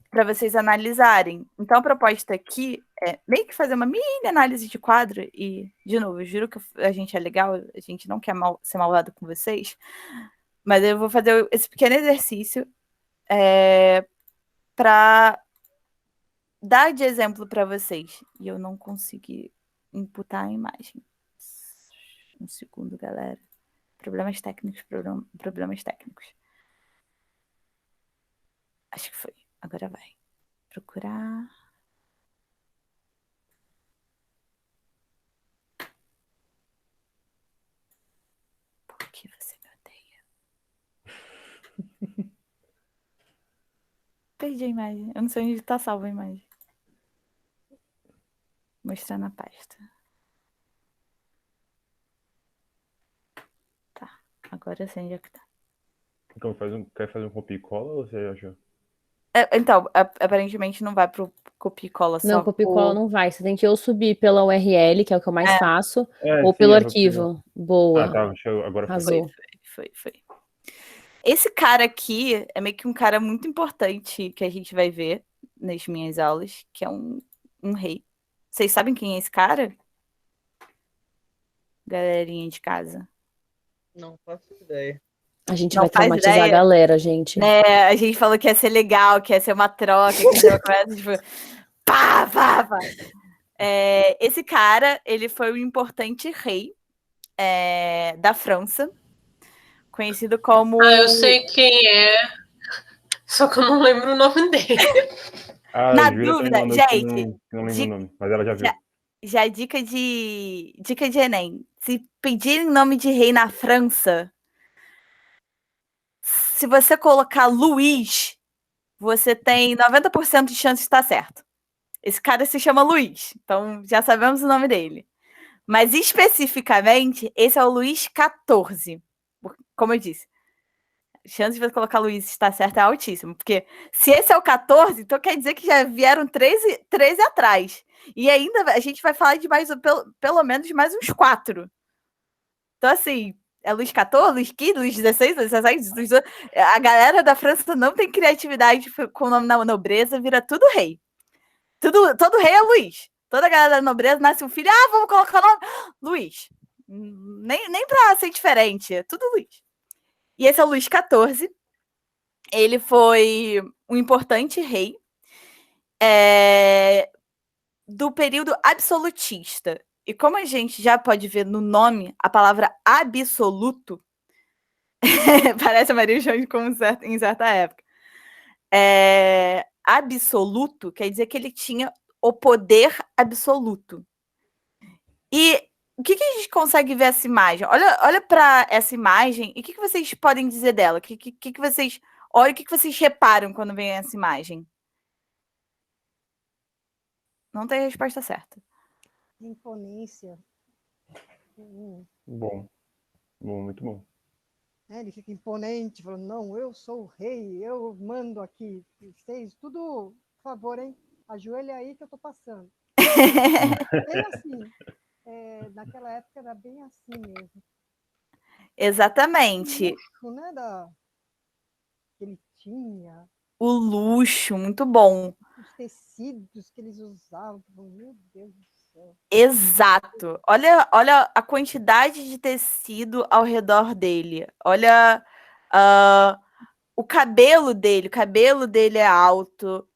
para vocês analisarem. Então a proposta aqui é meio que fazer uma mini análise de quadro e, de novo, eu juro que a gente é legal, a gente não quer ser malvado com vocês, mas eu vou fazer esse pequeno exercício para dar de exemplo para vocês. E eu não consegui imputar a imagem. Um segundo, galera. Problemas técnicos. Acho que foi. Agora vai. Procurar. Por que você me odeia? Perdi a imagem. Eu não sei onde está salva a imagem. Mostrar na pasta. Tá. Agora eu sei onde é que tá. Então, quer fazer um copia e cola ou você achou? Então, aparentemente não vai pro copia e cola só. Não, copia e cola não vai. Você tem que ou subir pela URL, que é o que eu mais faço, ou sim, pelo arquivo. Boa. Ah, tá. Agora arrasou. Foi. Esse cara aqui é meio que um cara muito importante que a gente vai ver nas minhas aulas, que é um rei. Vocês sabem quem é esse cara? Galerinha de casa. Não faço ideia. A gente vai traumatizar a galera, gente. A gente falou que ia ser legal, que ia ser uma troca, que a gente começa, tipo, pá. Esse cara, ele foi um importante rei da França, conhecido como... eu sei quem é, só que eu não lembro o nome dele. Na dúvida, gente, não lembro o nome, mas ela já viu. Já dica de Enem. Se pedirem nome de rei na França, se você colocar Luís, você tem 90% de chance de estar certo. Esse cara se chama Luís, então já sabemos o nome dele. Mas especificamente, esse é o Luís XIV. Como eu disse, a chance de você colocar Luís estar certo é altíssima, porque se esse é o 14, então quer dizer que já vieram 13 atrás. E ainda a gente vai falar de mais, pelo menos de mais uns 4. Então, assim, é Luís XIV, Luís XV, Luís XVI, Luís XVII, Luís... A galera da França não tem criatividade com o nome na nobreza, vira tudo rei. Todo rei é Luís. Toda a galera da nobreza nasce um filho, vamos colocar o nome Luís. Nem pra ser diferente, é tudo Luís. E esse é o Luís XIV. Ele foi um importante rei do período absolutista. E como a gente já pode ver no nome, a palavra absoluto parece a Maria João em certa época. Absoluto quer dizer que ele tinha o poder absoluto. E o que a gente consegue ver essa imagem? Olha para essa imagem e o que vocês podem dizer dela? O que vocês olham, o que vocês reparam quando veem essa imagem? Não tem resposta certa. Imponência. Bom, muito bom. Ele fica imponente, falando, não, eu sou o rei, eu mando aqui. Vocês, tudo, por favor, hein? Ajoelha aí que eu tô passando. Bem assim. Naquela época era bem assim mesmo. Exatamente. O luxo, né, que ele tinha. O luxo, muito bom. Os tecidos que eles usavam, meu Deus do céu. Exato. Olha a quantidade de tecido ao redor dele. Olha o cabelo dele. O cabelo dele é alto.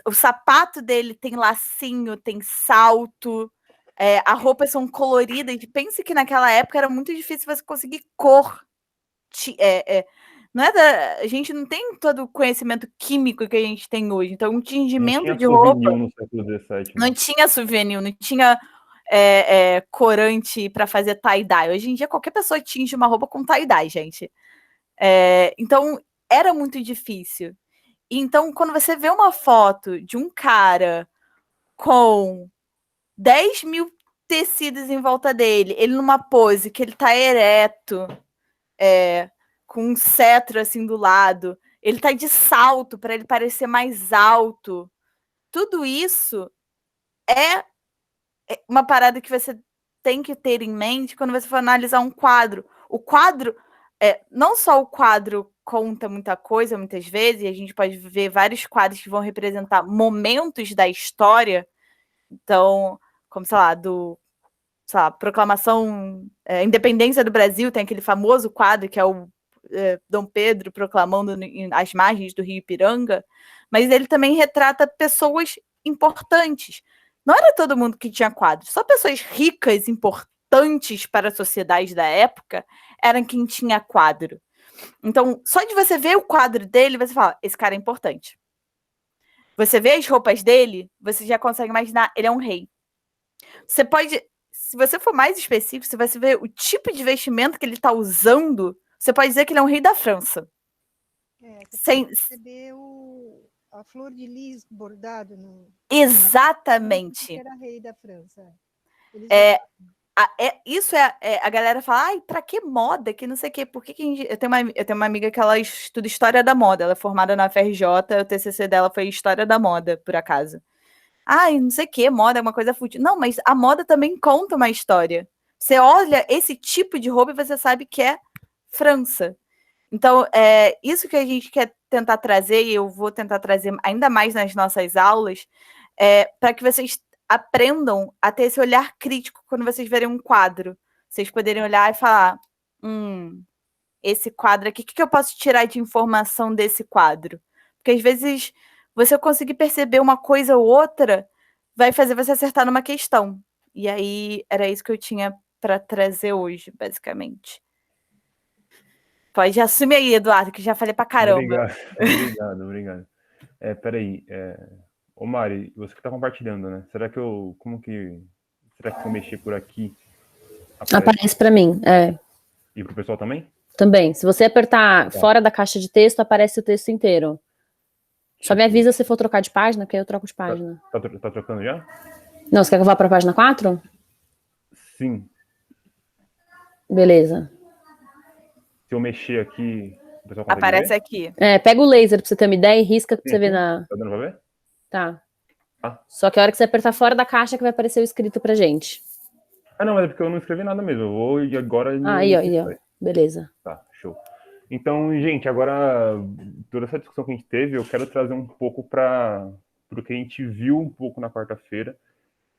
O sapato dele tem lacinho, tem salto. As roupas são coloridas. Pense que naquela época era muito difícil você conseguir cor. Não é a gente não tem todo o conhecimento químico que a gente tem hoje. Então, um tingimento de roupa. No século XVII, não tinha souvenir, não tinha corante para fazer tie-dye. Hoje em dia, qualquer pessoa tinge uma roupa com tie-dye, gente. Então, era muito difícil. Então, quando você vê uma foto de um cara com 10 mil tecidos em volta dele, ele numa pose que ele tá ereto, com um cetro assim do lado, ele tá de salto para ele parecer mais alto. Tudo isso é uma parada que você tem que ter em mente quando você for analisar um quadro. O quadro, não só o quadro conta muita coisa, muitas vezes, e a gente pode ver vários quadros que vão representar momentos da história. Então, como, sei lá, proclamação, independência do Brasil, tem aquele famoso quadro que é o Dom Pedro proclamando as margens do Rio Ipiranga, mas ele também retrata pessoas importantes. Não era todo mundo que tinha quadros, só pessoas ricas, importantes para a sociedade da época, eram quem tinha quadro. Então, só de você ver o quadro dele, você fala, esse cara é importante. Você vê as roupas dele, você já consegue imaginar, ele é um rei. Você pode, se você for mais específico, se você ver o tipo de vestimento que ele está usando, você pode dizer que ele é um rei da França. Você pode perceber a flor de lis bordado no... Exatamente. Era rei da França. Isso a galera fala, ai, pra que moda? Que não sei o quê. Por que eu tenho uma amiga que ela estuda história da moda. Ela é formada na FRJ, o TCC dela foi história da moda, por acaso. Ai, não sei o que, moda é uma coisa fútil. Não, mas a moda também conta uma história. Você olha esse tipo de roupa e você sabe que é França. Então, isso que a gente quer tentar trazer, e eu vou tentar trazer ainda mais nas nossas aulas, para que vocês aprendam a ter esse olhar crítico quando vocês verem um quadro. Vocês poderem olhar e falar, esse quadro aqui, o que eu posso tirar de informação desse quadro? Porque às vezes você conseguir perceber uma coisa ou outra vai fazer você acertar numa questão. E aí, era isso que eu tinha para trazer hoje, basicamente. Pode assumir aí, Eduardo, que já falei pra caramba. Obrigado. Peraí. Ô Mari, você que tá compartilhando, né? Será que eu mexer por aqui Aparece para mim, E pro pessoal também? Também. Se você apertar fora da caixa de texto, aparece o texto inteiro. Só me avisa se for trocar de página, que aí eu troco de página. Tá trocando já? Não, você quer que eu vá pra página 4? Sim. Beleza. Se eu mexer aqui, o pessoal consegue Aparece ver? aqui. Pega o laser pra você ter uma ideia e risca pra você ver na... Tá dando pra ver? Tá. Ah. Só que a hora que você apertar fora da caixa que vai aparecer o escrito pra gente. Não, mas é porque eu não escrevi nada mesmo. Eu vou e agora... Aí, ó. Beleza. Tá, show. Então, gente, agora, toda essa discussão que a gente teve, eu quero trazer um pouco para o que a gente viu um pouco na quarta-feira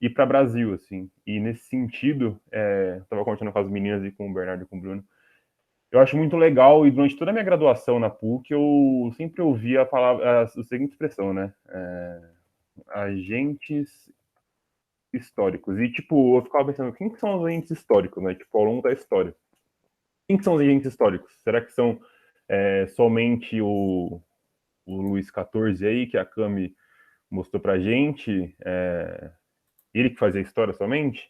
e para Brasil, assim. E nesse sentido, estava conversando com as meninas e com o Bernardo e com o Bruno. Eu acho muito legal, e durante toda a minha graduação na PUC, eu sempre ouvi a seguinte expressão, né? Agentes históricos. E, tipo, eu ficava pensando, quem que são os agentes históricos, né? Tipo, ao longo da história. Quem que são os agentes históricos? Será que são somente o Luís XIV aí, que a Cami mostrou pra gente? Ele que fazia a história somente?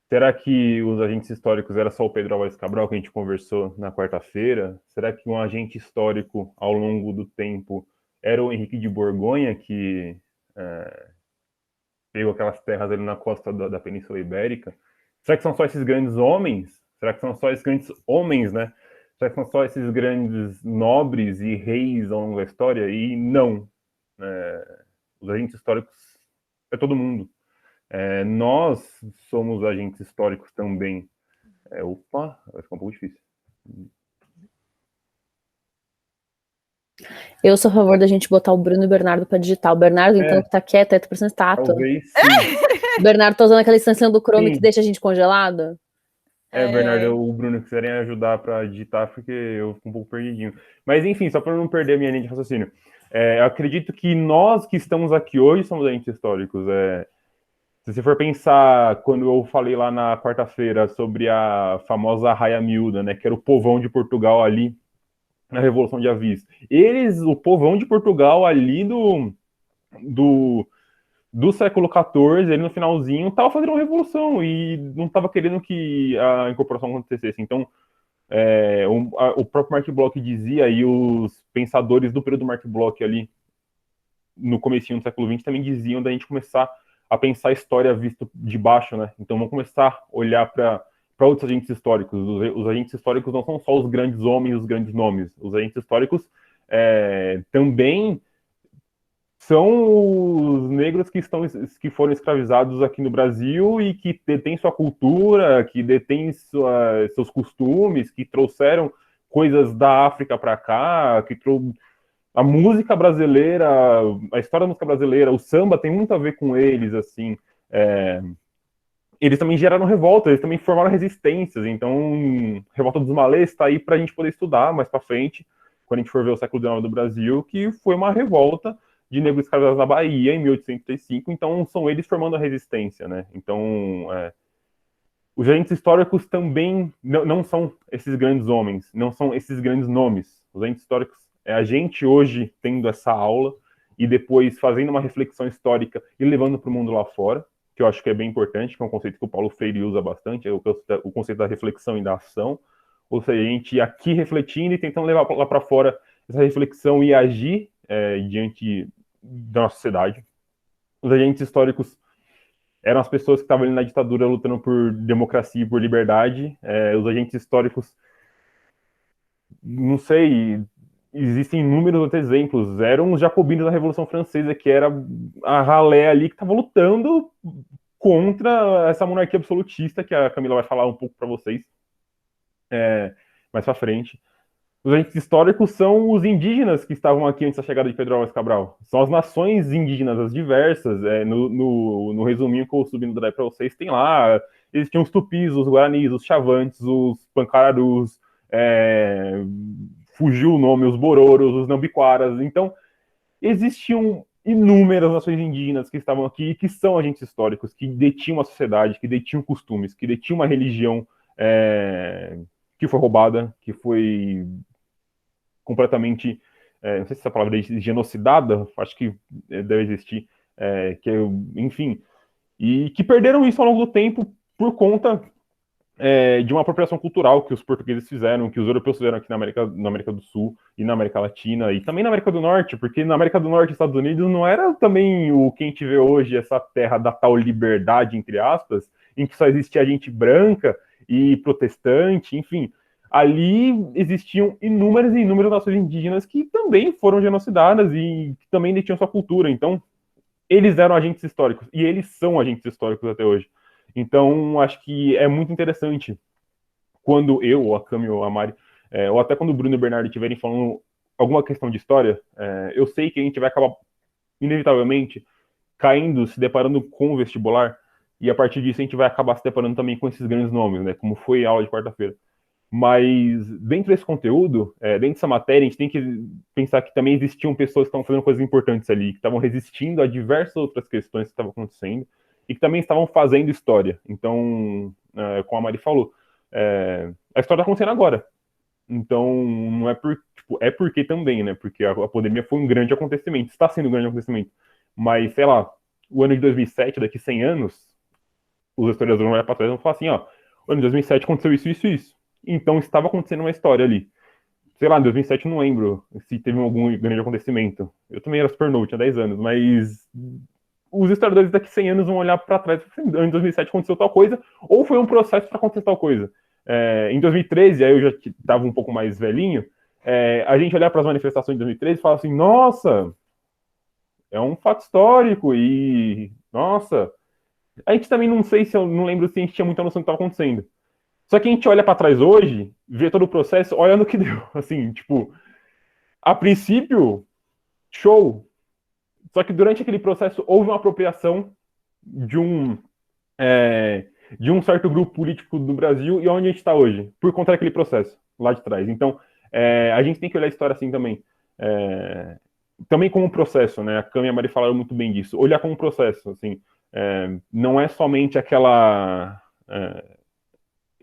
Será que os agentes históricos era só o Pedro Álvares Cabral, que a gente conversou na quarta-feira? Será que um agente histórico, ao longo do tempo, era o Henrique de Borgonha, que pegou aquelas terras ali na costa da Península Ibérica? Será que são só esses grandes homens? Será que são só esses grandes homens, né? Será que são só esses grandes nobres e reis ao longo da história? E não. Os agentes históricos é todo mundo. Nós somos agentes históricos também. Opa, vai ficar um pouco difícil. Eu sou a favor da gente botar o Bruno e o Bernardo pra digitar. O Bernardo, então, que tá quieto, tá parecendo estátua. Talvez sim. O Bernardo tá usando aquela extensão do Chrome que deixa a gente congelado. Bernardo, o Bruno, quiserem ajudar para digitar, porque eu fico um pouco perdidinho. Mas, enfim, só para não perder a minha linha de raciocínio. Eu acredito que nós que estamos aqui hoje somos agentes históricos. Se você for pensar, quando eu falei lá na quarta-feira sobre a famosa Raia Miúda, né, que era o povão de Portugal ali na Revolução de Avis. O povão de Portugal ali do século XIV, ali no finalzinho, estava fazendo uma revolução e não estava querendo que a incorporação acontecesse. Então, o próprio Mark Bloch dizia, e os pensadores do período Mark Bloch ali, no comecinho do século XX, também diziam da gente começar a pensar a história visto de baixo, né? Então, vamos começar a olhar para outros agentes históricos. Os agentes históricos não são só os grandes homens, os grandes nomes. Os agentes históricos também são os negros que foram escravizados aqui no Brasil e que detêm sua cultura, que detêm seus costumes, que trouxeram coisas da África para cá, a música brasileira, a história da música brasileira, o samba tem muito a ver com eles, assim. Eles também geraram revolta, eles também formaram resistências. Então, Revolta dos Malês está aí para a gente poder estudar mais para frente, quando a gente for ver o século XIX do Brasil, que foi uma revolta de negros escravizados na Bahia, em 1835, então são eles formando a resistência, né? Então, os agentes históricos também não são esses grandes homens, não são esses grandes nomes. Os agentes históricos é a gente hoje tendo essa aula e depois fazendo uma reflexão histórica e levando para o mundo lá fora, que eu acho que é bem importante, que é um conceito que o Paulo Freire usa bastante, é o conceito da reflexão e da ação. Ou seja, a gente aqui refletindo e tentando levar lá para fora essa reflexão e agir diante da nossa sociedade. Os agentes históricos eram as pessoas que estavam ali na ditadura lutando por democracia e por liberdade. Os agentes históricos, não sei, existem inúmeros outros exemplos. Eram os jacobinos da Revolução Francesa, que era a ralé ali que estava lutando contra essa monarquia absolutista, que a Camila vai falar um pouco para vocês mais para frente. Os agentes históricos são os indígenas que estavam aqui antes da chegada de Pedro Álvares Cabral. São as nações indígenas, as diversas. No resuminho que eu subi no drive para vocês, tem lá. Existiam os tupis, os guaranis, os chavantes, os pancararus, fugiu o nome, os bororos, os nambiquaras. Então, existiam inúmeras nações indígenas que estavam aqui, que são agentes históricos, que detinham a sociedade, que detinham costumes, que detinham uma religião que foi roubada, que foi completamente, não sei se essa palavra é genocidada, acho que deve existir, enfim, e que perderam isso ao longo do tempo por conta de uma apropriação cultural que os portugueses fizeram, que os europeus fizeram aqui na América do Sul e na América Latina, e também na América do Norte, porque na América do Norte e Estados Unidos não era também o que a gente vê hoje, essa terra da tal liberdade, entre aspas, em que só existia gente branca e protestante, enfim. Ali existiam inúmeras e inúmeras nações indígenas que também foram genocidadas e que também detinham sua cultura. Então, eles eram agentes históricos, e eles são agentes históricos até hoje. Então, acho que é muito interessante quando eu, ou a Cami, ou a Mari, ou até quando o Bruno e o Bernardo estiverem falando alguma questão de história, eu sei que a gente vai acabar, inevitavelmente, caindo, se deparando com o vestibular, e a partir disso a gente vai acabar se deparando também com esses grandes nomes, né, como foi a aula de quarta-feira. Mas dentro desse conteúdo, dentro dessa matéria, a gente tem que pensar que também existiam pessoas que estavam fazendo coisas importantes ali, que estavam resistindo a diversas outras questões que estavam acontecendo, e que também estavam fazendo história. Então, como a Mari falou, a história está acontecendo agora. Então, não é é porque também, né? Porque a pandemia foi um grande acontecimento, está sendo um grande acontecimento. Mas, sei lá, o ano de 2007, daqui 100 anos, os historiadores vão olhar para trás e vão falar assim, ó, o ano de 2007 aconteceu isso, isso e isso. Então, estava acontecendo uma história ali. Sei lá, em 2007 eu não lembro se teve algum grande acontecimento. Eu também era super novo, tinha 10 anos, mas os historiadores daqui 100 anos vão olhar para trás, em 2007 aconteceu tal coisa, ou foi um processo para acontecer tal coisa. Em 2013, aí eu já estava um pouco mais velhinho, a gente olhar para as manifestações de 2013 e falar assim, nossa, é um fato histórico, e nossa, a gente também não sei se eu não lembro se a gente tinha muita noção do que estava acontecendo. Só que a gente olha para trás hoje, vê todo o processo, olha no que deu. Assim, tipo, a princípio, show. Só que durante aquele processo houve uma apropriação de um certo grupo político do Brasil e onde a gente está hoje, por conta daquele processo lá de trás. Então, a gente tem que olhar a história assim também. Também como um processo, né? A Cami e a Mari falaram muito bem disso. Olhar como um processo, assim. Não é somente aquela...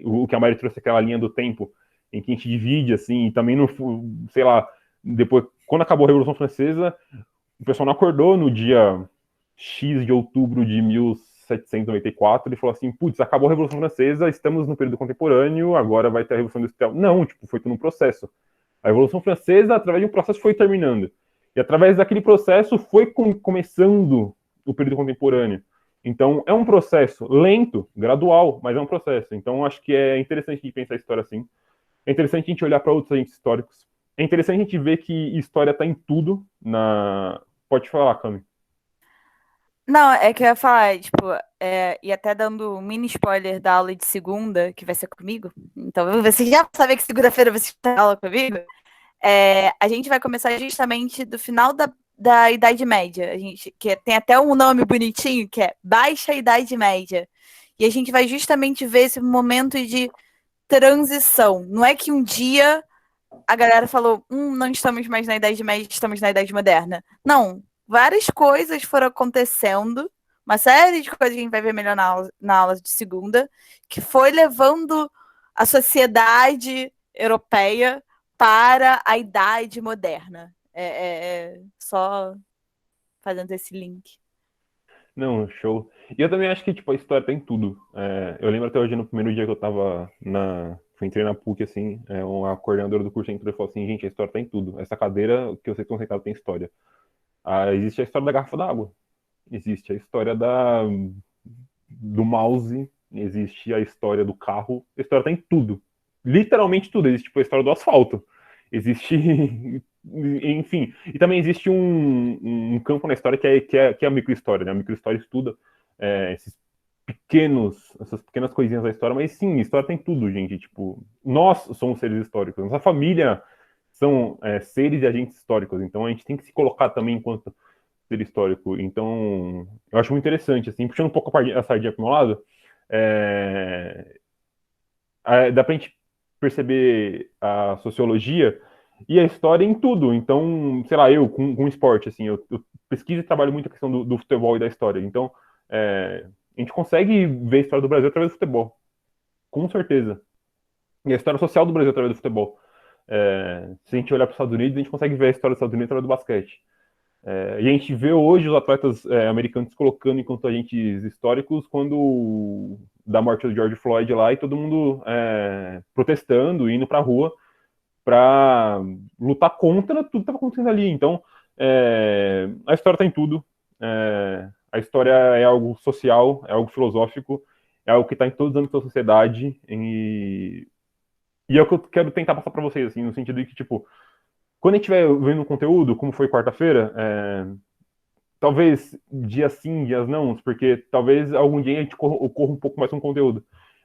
o que a Mari trouxe, aquela linha do tempo em que a gente divide, assim, e também, sei lá, depois, quando acabou a Revolução Francesa, o pessoal não acordou no dia X de outubro de 1794 e falou assim, putz, acabou a Revolução Francesa, estamos no período contemporâneo, agora vai ter a Revolução Industrial. Não, tipo, foi tudo um processo. A Revolução Francesa, através de um processo, foi terminando. E através daquele processo foi começando o período contemporâneo. Então, é um processo lento, gradual, mas é um processo. Então, acho que é interessante a gente pensar a história assim. É interessante a gente olhar para outros agentes históricos. É interessante a gente ver que história está em tudo. Pode falar, Cami. Não, é que eu ia falar, tipo, e até dando um mini spoiler da aula de segunda, que vai ser comigo. Então, você já sabe que segunda-feira você tem aula comigo. A gente vai começar justamente do final da Idade Média. Que tem até um nome bonitinho, que é Baixa Idade Média. E a gente vai justamente ver esse momento de transição. Não é que um dia a galera falou, não estamos mais na Idade Média, estamos na Idade Moderna. Não, várias coisas foram acontecendo, uma série de coisas que a gente vai ver melhor na aula de segunda, que foi levando a sociedade europeia para a Idade Moderna. Só fazendo esse link. Não, show. E eu também acho que, tipo, a história tem tudo. Eu lembro até hoje, no primeiro dia que eu tava entrei na PUC, assim, uma coordenadora do curso entrou e falou assim, gente, a história tem tudo. Essa cadeira que vocês estão sentados tem história. Existe a história da garrafa d'água. Existe a história do mouse. Existe a história do carro. A história tem tudo. Literalmente tudo. Existe, tipo, a história do asfalto. Existe... Enfim, e também existe um campo na história que é a microhistória, né? A microhistória estuda essas pequenas coisinhas da história, mas sim, história tem tudo, gente. Tipo, nós somos seres históricos, nossa família são seres e agentes históricos, então a gente tem que se colocar também enquanto ser histórico. Então, eu acho muito interessante, assim, puxando um pouco a sardinha para o meu lado, dá pra gente perceber a sociologia e a história em tudo. Então, sei lá, eu com esporte, assim, eu pesquiso e trabalho muito a questão do futebol e da história. Então, a gente consegue ver a história do Brasil através do futebol, com certeza. E a história social do Brasil através do futebol. Se a gente olhar para os Estados Unidos, a gente consegue ver a história dos Estados Unidos através do basquete. E a gente vê hoje os atletas americanos colocando enquanto agentes históricos quando da morte do George Floyd lá, e todo mundo protestando, indo para a rua para lutar contra tudo que estava acontecendo ali. Então, a história está em tudo. A história é algo social, é algo filosófico, é algo que está em todos os âmbitos da sociedade. E é o que eu quero tentar passar para vocês, assim, no sentido de que, tipo, quando a gente estiver vendo um conteúdo, como foi quarta-feira, talvez dias sim, dias não, porque talvez algum dia a gente ocorra um pouco mais com o conteúdo.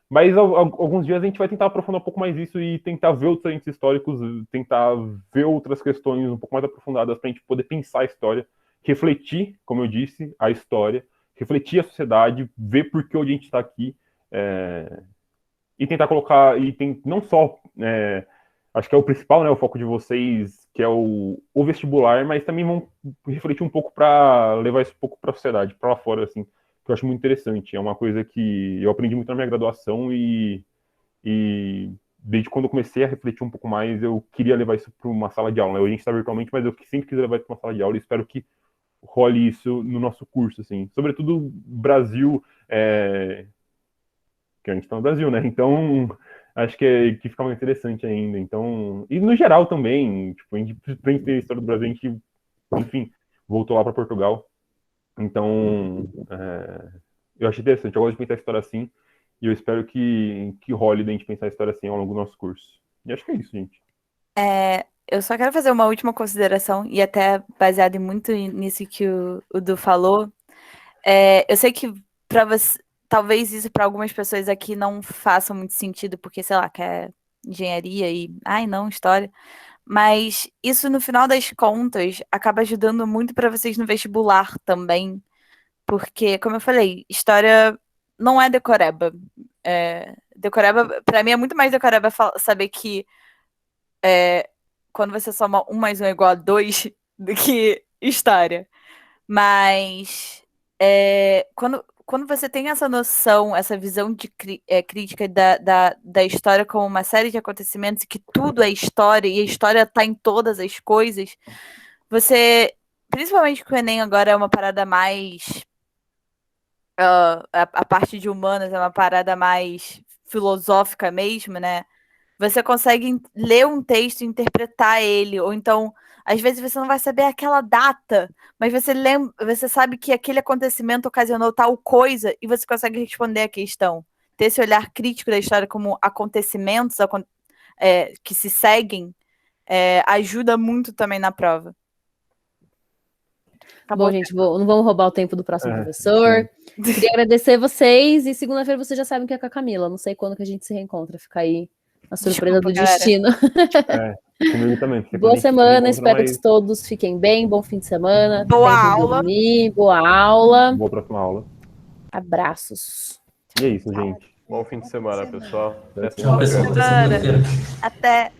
Mas alguns dias a gente vai tentar aprofundar um pouco mais isso e tentar ver outros agentes históricos, tentar ver outras questões um pouco mais aprofundadas para a gente poder pensar a história, refletir, como eu disse, a história, refletir a sociedade, ver por que a gente está aqui, e tentar colocar, não só, acho que é o principal, né, o foco de vocês, que é o vestibular, mas também vão refletir um pouco para levar isso um pouco para a sociedade, para lá fora, assim, que eu acho muito interessante. É uma coisa que eu aprendi muito na minha graduação e desde quando eu comecei a refletir um pouco mais, eu queria levar isso para uma sala de aula. Hoje a gente está virtualmente, mas eu sempre quis levar isso para uma sala de aula e espero que role isso no nosso curso, assim. Sobretudo Brasil, que a gente está no Brasil, né? Então, acho que fica mais interessante ainda. Então, e no geral também, tipo, a gente ter a história do Brasil, a gente, enfim, voltou lá para Portugal. Então, eu achei interessante. Eu gosto de pensar a história assim, e eu espero que role da gente pensar a história assim ao longo do nosso curso. E acho que é isso, gente. Eu só quero fazer uma última consideração, e até baseado muito nisso que o Du falou. Eu sei que para você, talvez isso para algumas pessoas aqui não faça muito sentido, porque, sei lá, quer engenharia e, ai não, história. Mas isso, no final das contas, acaba ajudando muito para vocês no vestibular também. Porque, como eu falei, história não é decoreba. Decoreba, para mim, é muito mais decoreba saber que quando você soma 1 mais 1 é igual a 2 do que história. Mas quando você tem essa noção, essa visão de crítica da história como uma série de acontecimentos e que tudo é história e a história está em todas as coisas, você, principalmente que o Enem agora é uma parada mais... a parte de humanas é uma parada mais filosófica mesmo, né? Você consegue ler um texto e interpretar ele, ou então, às vezes você não vai saber aquela data, mas você sabe que aquele acontecimento ocasionou tal coisa e você consegue responder a questão. Ter esse olhar crítico da história como acontecimentos que se seguem ajuda muito também na prova. Bom, gente, não vamos roubar o tempo do próximo professor. Queria agradecer vocês, e segunda-feira vocês já sabem que é com a Camila. Não sei quando que a gente se reencontra, fica aí a surpresa do destino. Comigo também. Boa semana, espero que todos fiquem bem, bom fim de semana. Boa aula. Dormir, boa aula. Boa próxima aula. Abraços. E é isso, gente. Bom fim de semana, pessoal. Tchau, pessoal. Até.